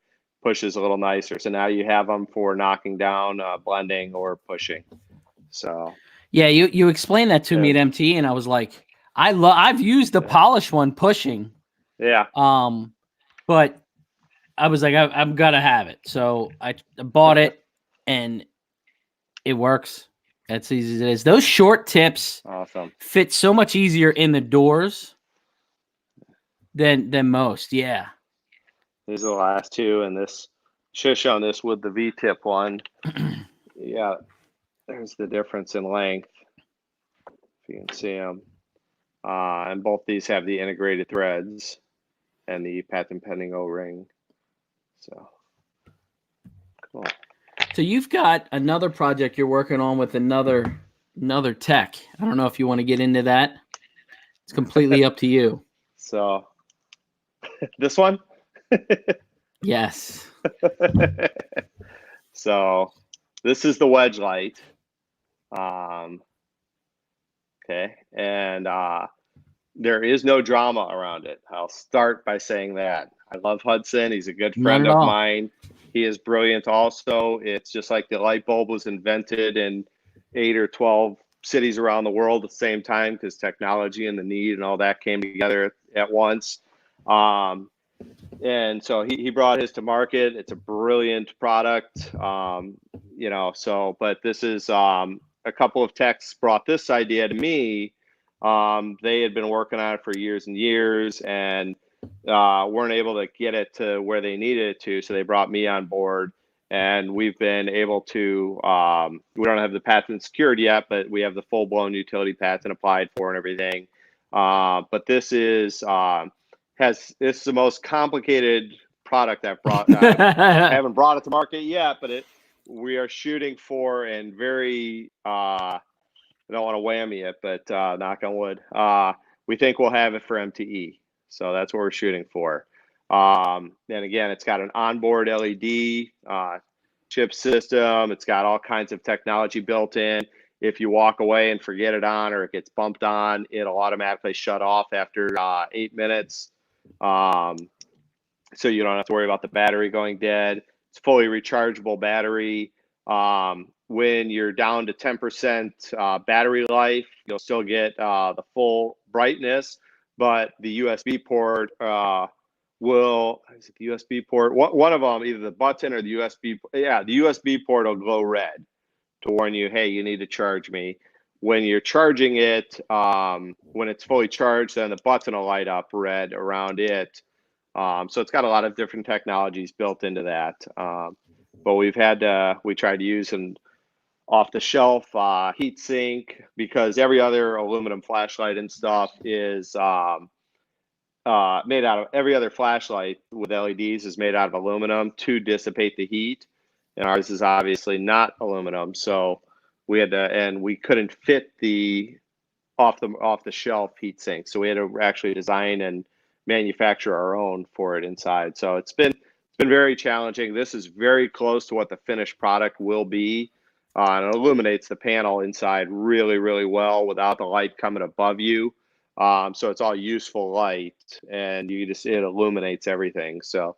pushes a little nicer. So now you have them for knocking down, blending, or pushing. So yeah, you explained that to me at MT, and I was like, I've used the polished one pushing. Yeah. But I was like, I'm gonna have it. So I bought it, and it works. That's easy as it is. Those short tips fit so much easier in the doors than most. Yeah. These are the last two, and this should have shown this with the V-tip one. Yeah, there's the difference in length. if you can see them. And both these have the integrated threads and the patent pending O-ring. So cool. So you've got another project you're working on with another tech. I don't know if you want to get into that. It's completely up to you. So this one? Yes. So this is the wedge light. Okay. And there is no drama around it. I'll start by saying that. I love Hudson. He's a good friend of mine. He is brilliant also. It's just like the light bulb was invented in 8 or 12 cities around the world at the same time, because technology and the need and all that came together at once. And so he brought his to market. It's a brilliant product. You know, so, but this is a couple of techs brought this idea to me. They had been working on it for years and years, and weren't able to get it to where they needed it to. So they brought me on board, and we've been able to, we don't have the patent secured yet, but we have the full blown utility patent applied for and everything. But this is, it's the most complicated product I've brought. I haven't brought it to market yet, but we are shooting for, and very, I don't want to whammy it, but knock on wood, we think we'll have it for MTE. So that's what we're shooting for. And again, it's got an onboard LED chip system. It's got all kinds of technology built in. If you walk away and forget it on, or it gets bumped on, it'll automatically shut off after 8 minutes. So you don't have to worry about the battery going dead. It's fully rechargeable battery. When you're down to 10% battery life, you'll still get the full brightness, but the USB port is it the USB port? One of them, either the button or the USB. Yeah, the USB port will glow red to warn you, hey, you need to charge me. When you're charging it, when it's fully charged, then the button will light up red around it. So it's got a lot of different technologies built into that. But we tried to use an off-the-shelf heat sink, because every other aluminum flashlight and stuff is made out of, every other flashlight with LEDs is made out of aluminum to dissipate the heat, and ours is obviously not aluminum. So we had to, and we couldn't fit the off-the-shelf heat sink, so we had to actually design and manufacture our own for it inside. So it's been very challenging. This is very close to what the finished product will be. And it illuminates the panel inside really, really well without the light coming above you. So it's all useful light, and it illuminates everything. So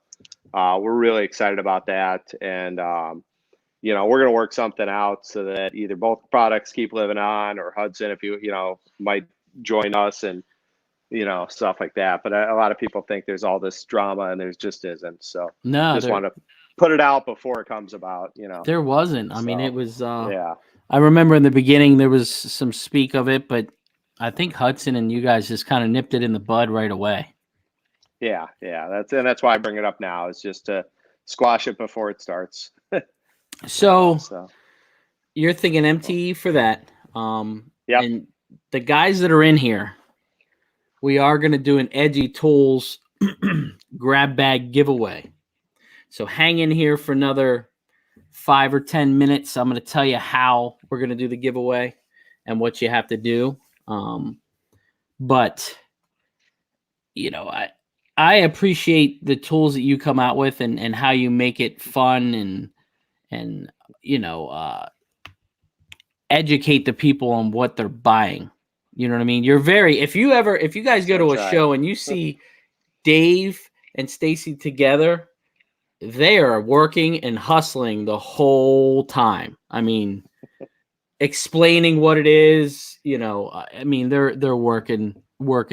we're really excited about that. And, you know, we're going to work something out so that either both products keep living on, or Hudson, if you might join us, and, you know, stuff like that. But a lot of people think there's all this drama, and there just isn't. So no, just want to put it out before it comes about, you know. There wasn't. I mean, it was, yeah. I remember in the beginning there was some speak of it, but I think Hudson and you guys just kind of nipped it in the bud right away. Yeah. That's why I bring it up now, is just to squash it before it starts. So you're thinking MTE for that. Yeah. And the guys that are in here, we are going to do an Edgy Tools grab bag giveaway. So hang in here for another 5 or 10 minutes. I'm going to tell you how we're going to do the giveaway and what you have to do. But, you know, I appreciate the tools that you come out with, and how you make it fun, and you know, educate the people on what they're buying. You know what I mean? If you guys go to a show and you see Dave and Stacy together, they are working and hustling the whole time. I mean, explaining what it is, you know, I mean, they're working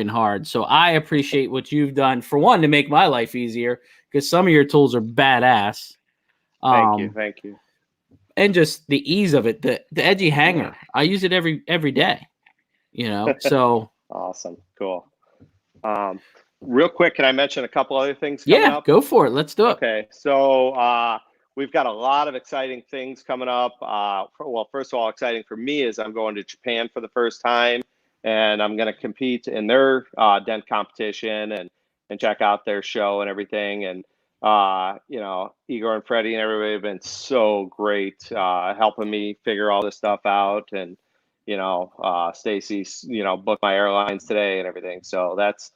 hard. So I appreciate what you've done, for one, to make my life easier, because some of your tools are badass. Thank you. And just the ease of it, the Edgy hanger. I use it every day, you know. So awesome, cool. Real quick, can I mention a couple other things coming up? Yeah, go for it. Let's do it. Okay, so we've got a lot of exciting things coming up. Well, first of all, exciting for me is I'm going to Japan for the first time. and I'm going to compete in their dent competition and check out their show and everything. And you know, Igor and Freddie and everybody have been so great helping me figure all this stuff out. And you know, Stacy's, you know, booked my airlines today and everything. So that's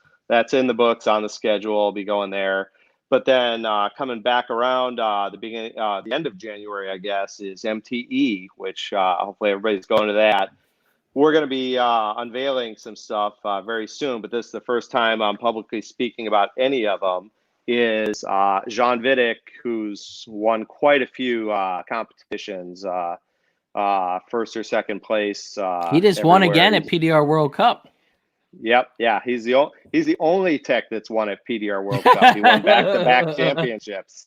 in the books, on the schedule. I'll be going there. But then coming back around the end of January, I guess, is MTE, which hopefully everybody's going to that. We're going to be unveiling some stuff very soon, but this is the first time I'm publicly speaking about any of them. Is Jean Vidic, who's won quite a few competitions, first or second place. He just won again at Pdr World Cup. Yep, yeah, he's the only tech that's won at Pdr World Cup. He won back-to-back championships.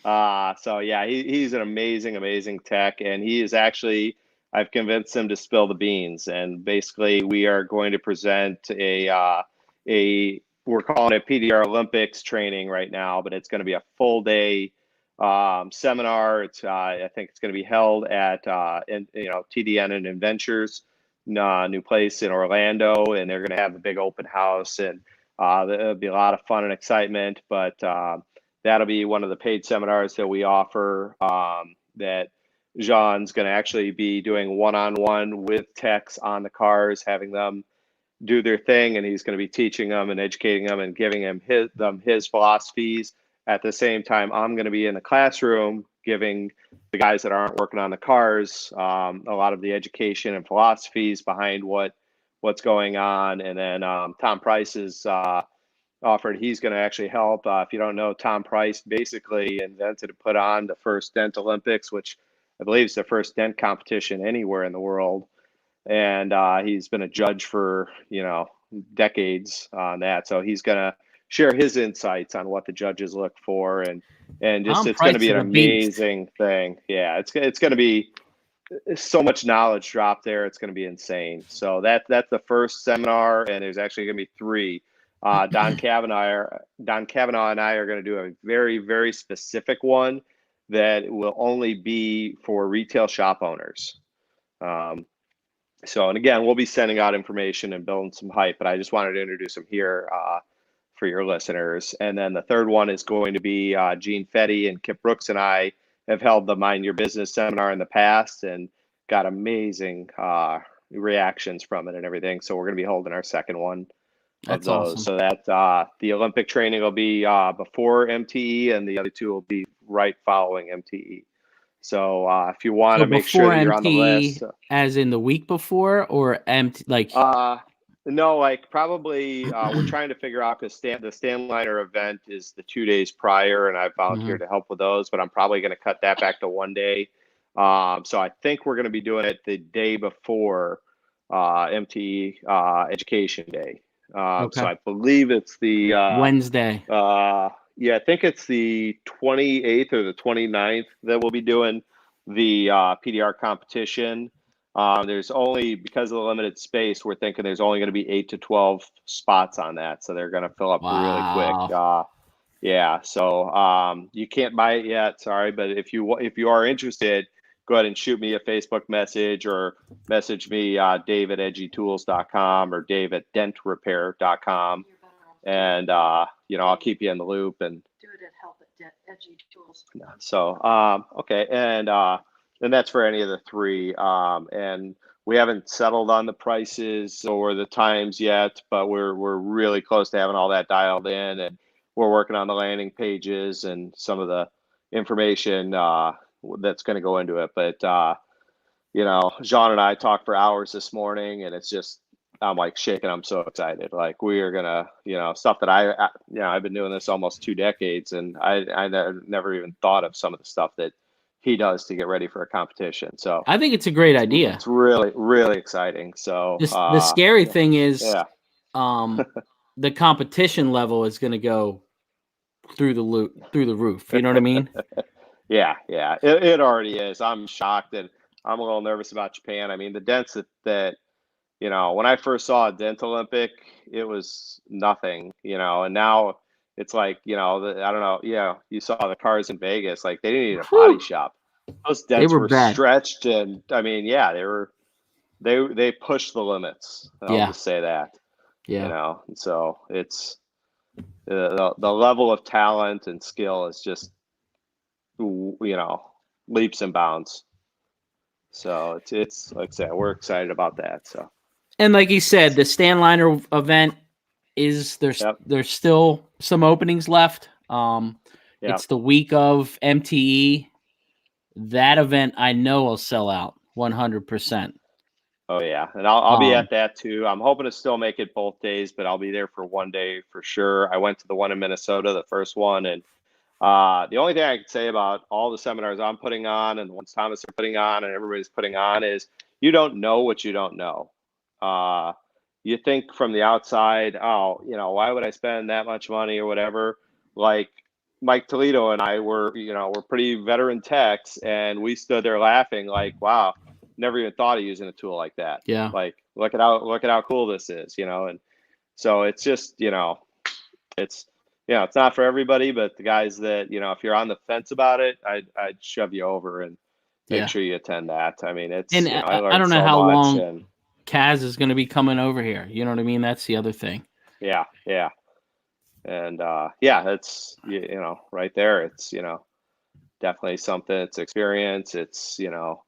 So yeah, he's an amazing tech, and he is actually, I've convinced him to spill the beans. And basically, we are going to present we're calling it Pdr Olympics training right now, but it's going to be a full day seminar. It's I think it's going to be held at TDN and Adventures, new place in Orlando, and they're going to have a big open house, and there'll be a lot of fun and excitement. But that'll be one of the paid seminars that we offer. That Jean's going to actually be doing one-on-one with techs on the cars, having them do their thing, and he's going to be teaching them and educating them and giving them his philosophies. At the same time, I'm going to be in the classroom giving the guys that aren't working on the cars a lot of the education and philosophies behind what's going on. And then Tom Price is offered. He's going to actually help. If you don't know, Tom Price basically invented and put on the first Dent Olympics, which I believe is the first dent competition anywhere in the world. And he's been a judge for, you know, decades on that. So he's going to share his insights on what the judges look for, and just it's going to be an amazing thing. Yeah, it's going to be so much knowledge drop there. It's going to be insane. So that's the first seminar, and there's actually going to be three. Don Kavanaugh and I are going to do a very specific one that will only be for retail shop owners. So, and again, we'll be sending out information and building some hype, but I just wanted to introduce them here for your listeners. And then the third one is going to be Gene Fetty and Kip Brooks and I have held the Mind Your Business seminar in the past and got amazing reactions from it and everything. So we're going to be holding our second one of those. Awesome. So that the Olympic training will be before MTE, and the other two will be right following MTE. So if you want to make sure that you're on the list, as in the week before, or like no, like probably we're trying to figure out, because the Stanliner event is the 2 days prior, and I volunteered to help with those, but I'm probably going to cut that back to 1 day. So I think we're going to be doing it the day before MTE Education Day. So I believe it's the Wednesday. Yeah, I think it's the 28th or the 29th that we'll be doing the PDR competition. There's only, because of the limited space, we're thinking there's only going to be 8 to 12 spots on that. So they're going to fill up really quick. Yeah, so you can't buy it yet, sorry. But if you are interested, go ahead and shoot me a Facebook message, or message me, Dave at edgytools.com or Dave at dentrepair.com. And, I'll keep you in the loop and do it at help at Edgy Tools. So, okay. And that's for any of the three. And we haven't settled on the prices or the times yet, but we're really close to having all that dialed in, and we're working on the landing pages and some of the information that's going to go into it. But, Jean and I talked for hours this morning, and it's just, I'm like shaking. I'm so excited. Like, we are gonna, stuff that I've been doing this almost 2 decades, and I never even thought of some of the stuff that he does to get ready for a competition. So I think it's a great idea. It's really exciting. So the scary thing is, the competition level is going to go through the roof. You know what I mean? Yeah. It already is. I'm shocked, and I'm a little nervous about Japan. I mean, the dents that when I first saw a Dent Olympic, it was nothing, and now it's like, I don't know. Yeah. You saw the cars in Vegas, like they didn't need a body shop. Those dents were stretched. And I mean, yeah, they were they push the limits. I'll just say that. Yeah. You know, and so it's the level of talent and skill is just, you know, leaps and bounds. So it's like I said, we're excited about that. So, and like you said, the Stanliner event is there's still some openings left. It's the week of MTE. That event I know will sell out 100%. Oh yeah, and I'll be at that too. I'm hoping to still make it both days, but I'll be there for one day for sure. I went to the one in Minnesota, the first one, and the only thing I can say about all the seminars I'm putting on and the ones Thomas are putting on and everybody's putting on is you don't know what you don't know. You think from the outside, oh, you know, why would I spend that much money or whatever? Like Mike Toledo and I were, you know, we're pretty veteran techs, and we stood there laughing like, wow, never even thought of using a tool like that. Yeah. Like, look at how cool this is, you know? And so it's just, you know, it's not for everybody, but the guys that, you know, if you're on the fence about it, I'd shove you over and make sure you attend that. I mean, it's, and you know, I don't know so how much, long and Kaz is going to be coming over here. You know what I mean? That's the other thing. Yeah. And it's, you know, right there. It's, you know, definitely something. It's experience. It's, you know,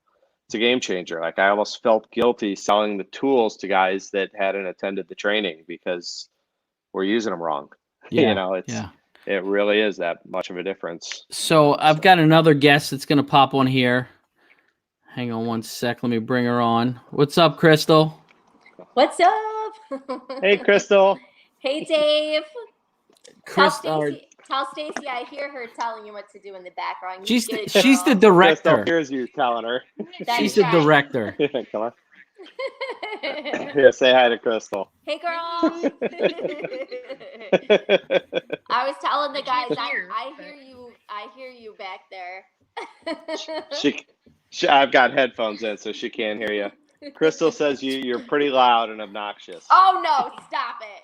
it's a game changer. Like I almost felt guilty selling the tools to guys that hadn't attended the training because we're using them wrong. Yeah. You know, it really is that much of a difference. So I've got another guest that's going to pop on here. Hang on one sec. Let me bring her on. What's up, Crystal? What's up? Hey, Crystal. Hey, Dave. Tell Stacy I hear her telling you what to do in the background. She's the director. Crystal hears you telling her. She's the director. Come on. Yeah, say hi to Crystal. Hey, girl. I was telling the guys, I hear you back there. I've got headphones in, so she can't hear you. Crystal says you're pretty loud and obnoxious. Oh no! Stop it.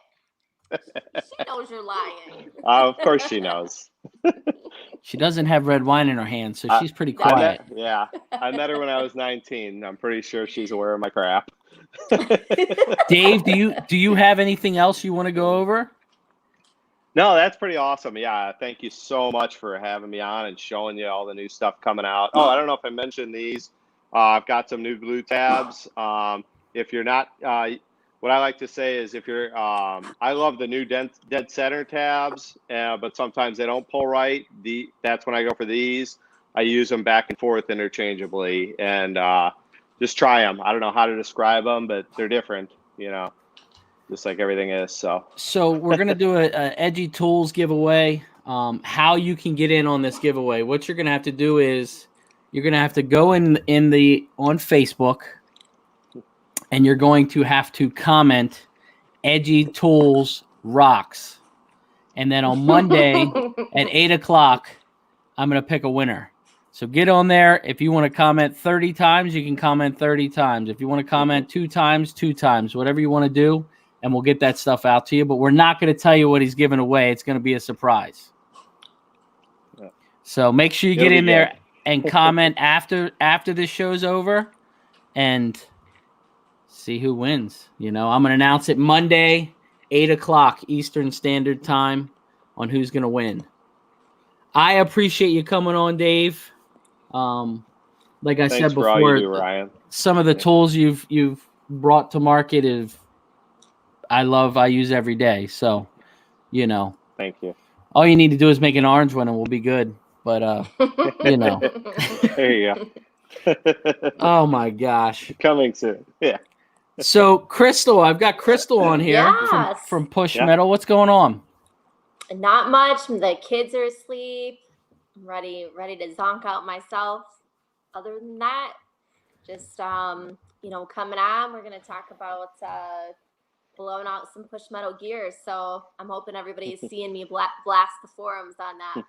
She knows you're lying. Of course she knows. She doesn't have red wine in her hand, so she's pretty quiet. I met her when I was 19. I'm pretty sure she's aware of my crap. Dave, do you have anything else you want to go over? No, that's pretty awesome. Yeah, thank you so much for having me on and showing you all the new stuff coming out. Oh, I don't know if I mentioned these. I've got some new glue tabs. If you're not, what I like to say is if you're, I love the new dead center tabs, but sometimes they don't pull right. That's when I go for these. I use them back and forth interchangeably, and just try them. I don't know how to describe them, but they're different, you know. Just like everything is. So we're going to do a Edgy Tools giveaway. How you can get in on this giveaway. What you're going to have to do is you're going to have to go on Facebook, and you're going to have to comment Edgy Tools rocks. And then on Monday at 8:00, I'm going to pick a winner. So get on there. If you want to comment 30 times, you can comment 30 times. If you want to comment 2 times, 2 times, whatever you want to do. And we'll get that stuff out to you. But we're not going to tell you what he's giving away. It's going to be a surprise. Yeah. So make sure you get in there and comment after this show's over and see who wins. You know, I'm going to announce it Monday, 8:00 Eastern Standard Time on who's going to win. I appreciate you coming on, Dave. Like I said before, for all you do, Ryan. Some of the tools you've brought to market I use every day. So, you know. Thank you. All you need to do is make an orange one and we'll be good. But, you know. There you go. Oh, my gosh. Coming soon. Yeah. So, Crystal, I've got Crystal on here from Push Metal. What's going on? Not much. The kids are asleep. I'm ready to zonk out myself. Other than that, just, coming on, we're going to talk about blowing out some Push Metal gear. So I'm hoping everybody's seeing me blast the forums on that.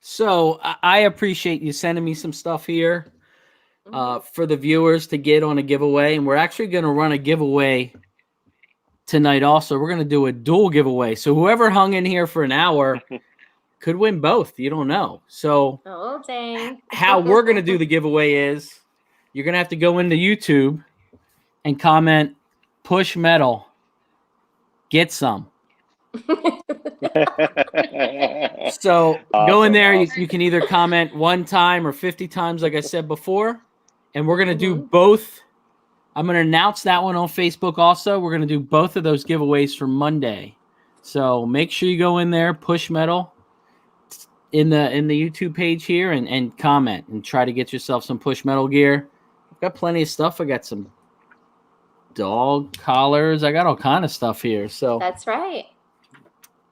So I appreciate you sending me some stuff here for the viewers to get on a giveaway. And we're actually going to run a giveaway tonight also. We're going to do a dual giveaway. So whoever hung in here for an hour could win both. You don't know. So dang. How we're going to do the giveaway is you're going to have to go into YouTube and comment push metal. Get some. So go in there. Awesome. You can either comment 1 time or 50 times, like I said before. And we're going to do both. I'm going to announce that one on Facebook also. We're going to do both of those giveaways for Monday. So make sure you go in there, push metal in the YouTube page here and comment and try to get yourself some push metal gear. I've got plenty of stuff. I got some dog collars. I got all kind of stuff here. So That's right.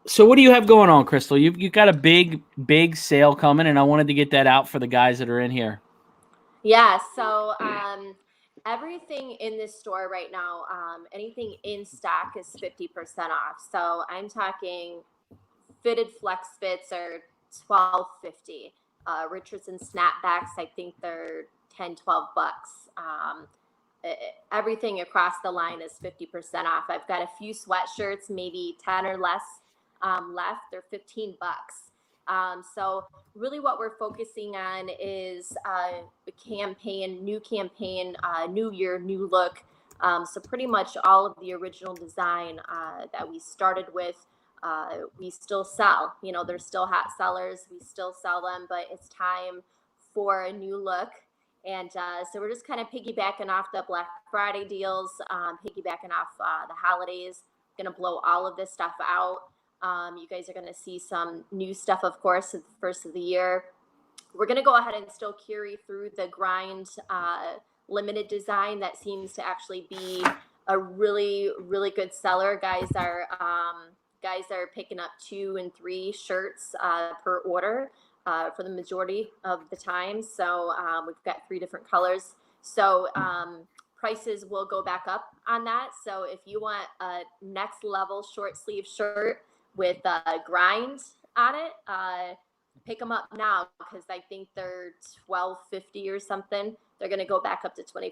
So what do you have going on, Crystal? You got a big sale coming, and I wanted to get that out for the guys that are in here. Yeah. So everything in this store right now, anything in stock is 50% off. So I'm talking fitted flex fits are $12.50. Richardson snapbacks, I think they're $10-12. Everything across the line is 50% off. I've got a few sweatshirts, maybe 10 or less left. They're $15. So really what we're focusing on is a campaign, new year, new look. So pretty much all of the original design that we started with, we still sell. You know, they're still hot sellers. We still sell them, but it's time for a new look. And so we're just kind of piggybacking off the Black Friday deals, piggybacking off the holidays. Going to blow all of this stuff out. You guys are going to see some new stuff, of course, at the first of the year. We're going to go ahead and still carry through the grind limited design that seems to actually be a really, really good seller. Guys are picking up 2 and 3 shirts per order. For the majority of the time. So we've got 3 different colors. So prices will go back up on that. So if you want a next level short sleeve shirt with grind on it, pick them up now because I think they're $12.50 or something. They're going to go back up to $25,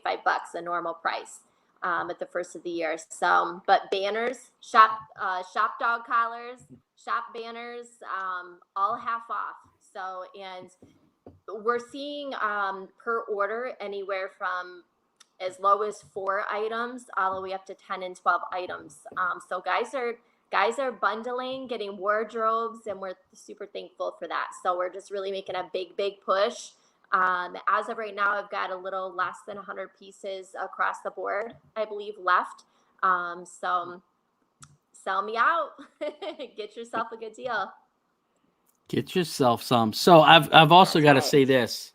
the normal price at the first of the year. So, but banners, shop dog collars, shop banners, all half off. So, and we're seeing per order anywhere from as low as 4 items all the way up to 10 and 12 items. So guys are bundling, getting wardrobes, and we're super thankful for that. So we're just really making a big push. As of right now, I've got a little less than 100 pieces across the board, I believe, left. So sell me out. Get yourself a good deal. Get yourself some. So I've also got to say this.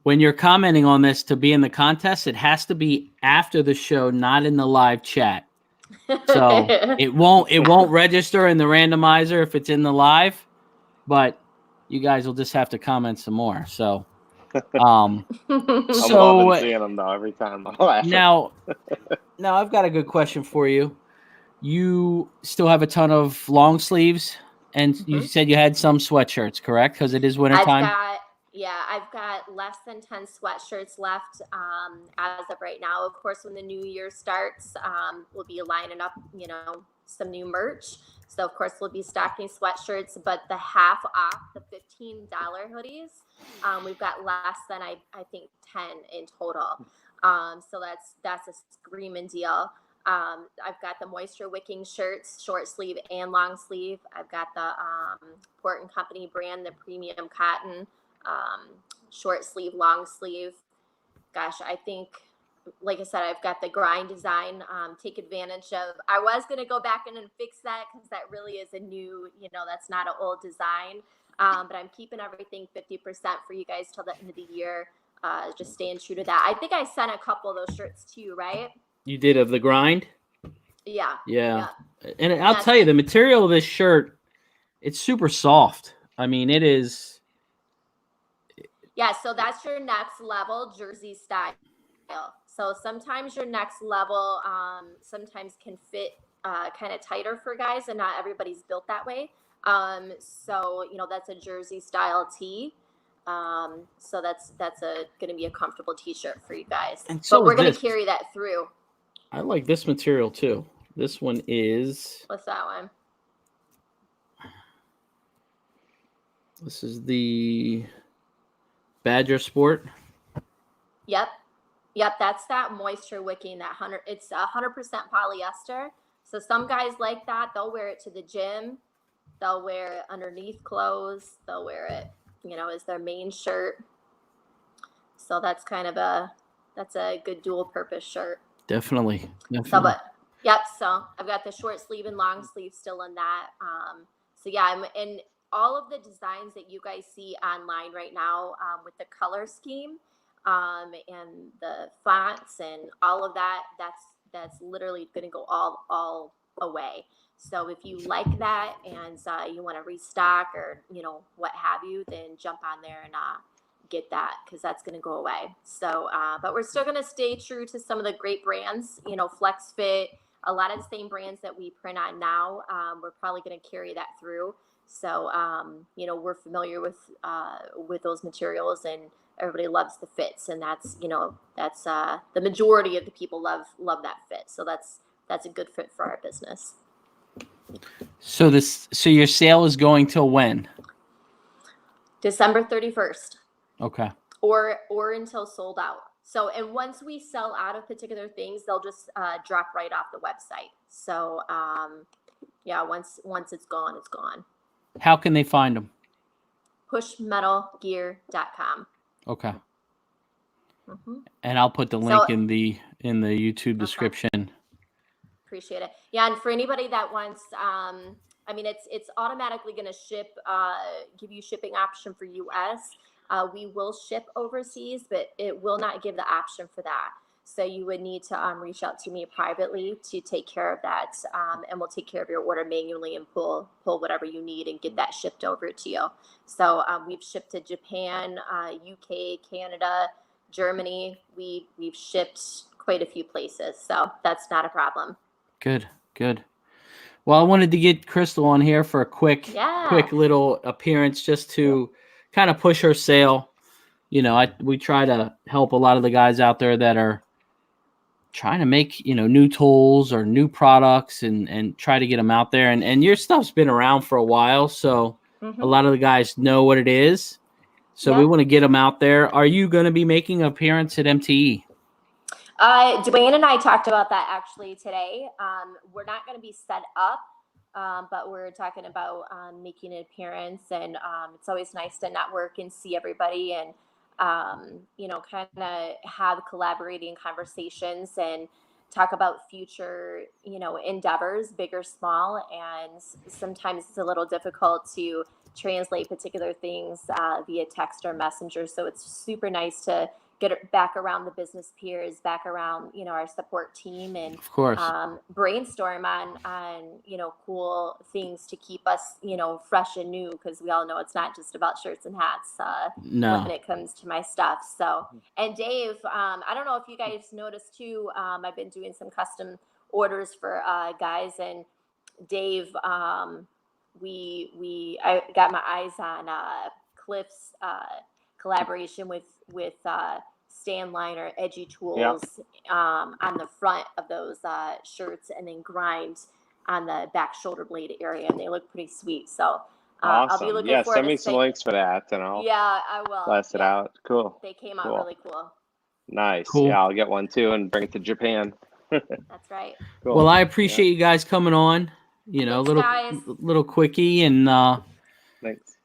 When you're commenting on this to be in the contest, it has to be after the show, not in the live chat. So it won't register in the randomizer if it's in the live, but you guys will just have to comment some more. So I'm loving seeing them though every time. Now I've got a good question for you. You still have a ton of long sleeves, and you said you had some sweatshirts, correct? Because it is wintertime. I've got less than 10 sweatshirts left as of right now. Of course, when the new year starts, we'll be lining up, some new merch. So, of course, we'll be stocking sweatshirts, but the half off, the $15 hoodies, we've got less than, I think, 10 in total. So that's a screaming deal. I've got the moisture wicking shirts, short sleeve and long sleeve. I've got the Port & Company brand, the premium cotton, short sleeve, long sleeve. Gosh, I think, like I said, I've got the grind design. Take advantage of. I was going to go back in and fix that because that really is a new, that's not an old design. But I'm keeping everything 50% for you guys till the end of the year. Just staying true to that. I think I sent a couple of those shirts to you, right? You did of the grind? Yeah. And I'll tell you, the material of this shirt, it's super soft. I mean, it is. Yeah, so that's your next level jersey style. So sometimes your next level sometimes can fit kind of tighter for guys, and not everybody's built that way. So, that's a jersey style tee. So that's going to be a comfortable t-shirt for you guys. And so but we're going to carry that through. I like this material too. This one is. What's that one? This is the Pdr Sport. Yep. Yep, that's that moisture wicking. It's 100% polyester. So some guys like that. They'll wear it to the gym. They'll wear it underneath clothes. They'll wear it, as their main shirt. So that's that's a good dual purpose shirt. Definitely. So, yep. So I've got the short sleeve and long sleeve still in that. So yeah, and all of the designs that you guys see online right now, with the color scheme, and the fonts and all of that, that's literally going to go all away. So if you like that and you want to restock or what have you, then jump on there and get that, because that's going to go away. So but we're still going to stay true to some of the great brands, Flex Fit, a lot of the same brands that we print on now. We're probably going to carry that through. So we're familiar with those materials, and everybody loves the fits, and that's the majority of the people love that fit. So that's a good fit for our business. So your sale is going till when? December 31st. Okay. Or until sold out. So, and once we sell out of particular things, they'll just drop right off the website. So, yeah, once it's gone, it's gone. How can they find them? Pushmetalgear.com. Okay. Mm-hmm. And I'll put the link in the YouTube description. Appreciate it. Yeah, and for anybody that wants, it's automatically going to ship, give you shipping option for US. We will ship overseas, but it will not give the option for that. So you would need to reach out to me privately to take care of that, and we'll take care of your order manually and pull whatever you need and get that shipped over to you. So we've shipped to Japan, UK, Canada, Germany. We've shipped quite a few places, so that's not a problem. Good. Well, I wanted to get Crystal on here for a quick little appearance, just to kind of push her sale. We try to help a lot of the guys out there that are trying to make, new tools or new products and try to get them out there. And your stuff's been around for a while, so a lot of the guys know what it is. So we want to get them out there. Are you going to be making an appearance at MTE? Dwayne and I talked about that actually today. We're not going to be set up, but we're talking about making an appearance, and it's always nice to network and see everybody, and kind of have collaborating conversations and talk about future, endeavors, big or small. And sometimes it's a little difficult to translate particular things via text or messenger. So it's super nice to get it back around the business peers, back around, our support team, and of course, brainstorm on, cool things to keep us, fresh and new. Cause we all know it's not just about shirts and hats when it comes to my stuff. So, and Dave, I don't know if you guys noticed too, I've been doing some custom orders for guys, and Dave, I got my eyes on Cliff's collaboration with Stanline or Edgy tools on the front of those shirts, and then grind on the back shoulder blade area, and they look pretty sweet. So awesome. I'll be looking forward send me some links for that, and I'll I will blast it out. Cool. They came out really cool. Nice. Cool. Yeah, I'll get one too and bring it to Japan. That's right. Cool. Well, I appreciate you guys coming on. Thanks, little quickie, and thanks.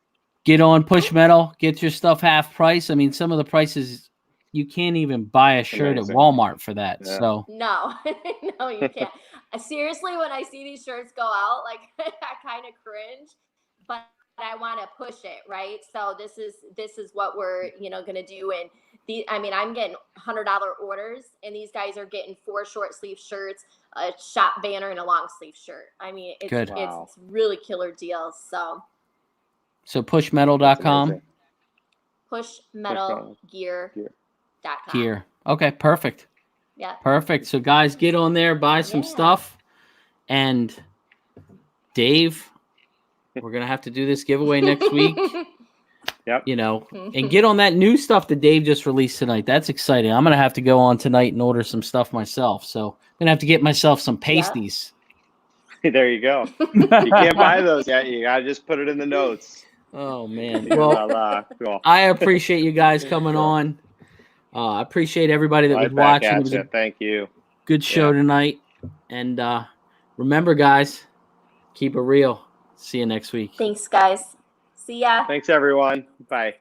Get on Push Metal, get your stuff half price. I mean, some of the prices, you can't even buy a shirt at Walmart for that. Yeah. So no, you can't. Seriously, when I see these shirts go out, like I kind of cringe, but I want to push it, right? So this is what we're going to do. And I'm getting $100 orders, and these guys are getting 4 short sleeve shirts, a shop banner, and a long sleeve shirt. I mean, it's really killer deals. So pushmetal.com. Pushmetalgear.com. Gear. Okay, perfect. Yeah. Perfect. So guys, get on there, buy some stuff. And Dave, we're going to have to do this giveaway next week. Yep. And get on that new stuff that Dave just released tonight. That's exciting. I'm going to have to go on tonight and order some stuff myself. So I'm going to have to get myself some pasties. There you go. You can't buy those yet. You got to just put it in the notes. Oh, man. Well, cool. I appreciate you guys coming on. I appreciate everybody that was Right back watching. It at was you. a Thank you. good show tonight. And remember, guys, keep it real. See you next week. Thanks, guys. See ya. Thanks, everyone. Bye.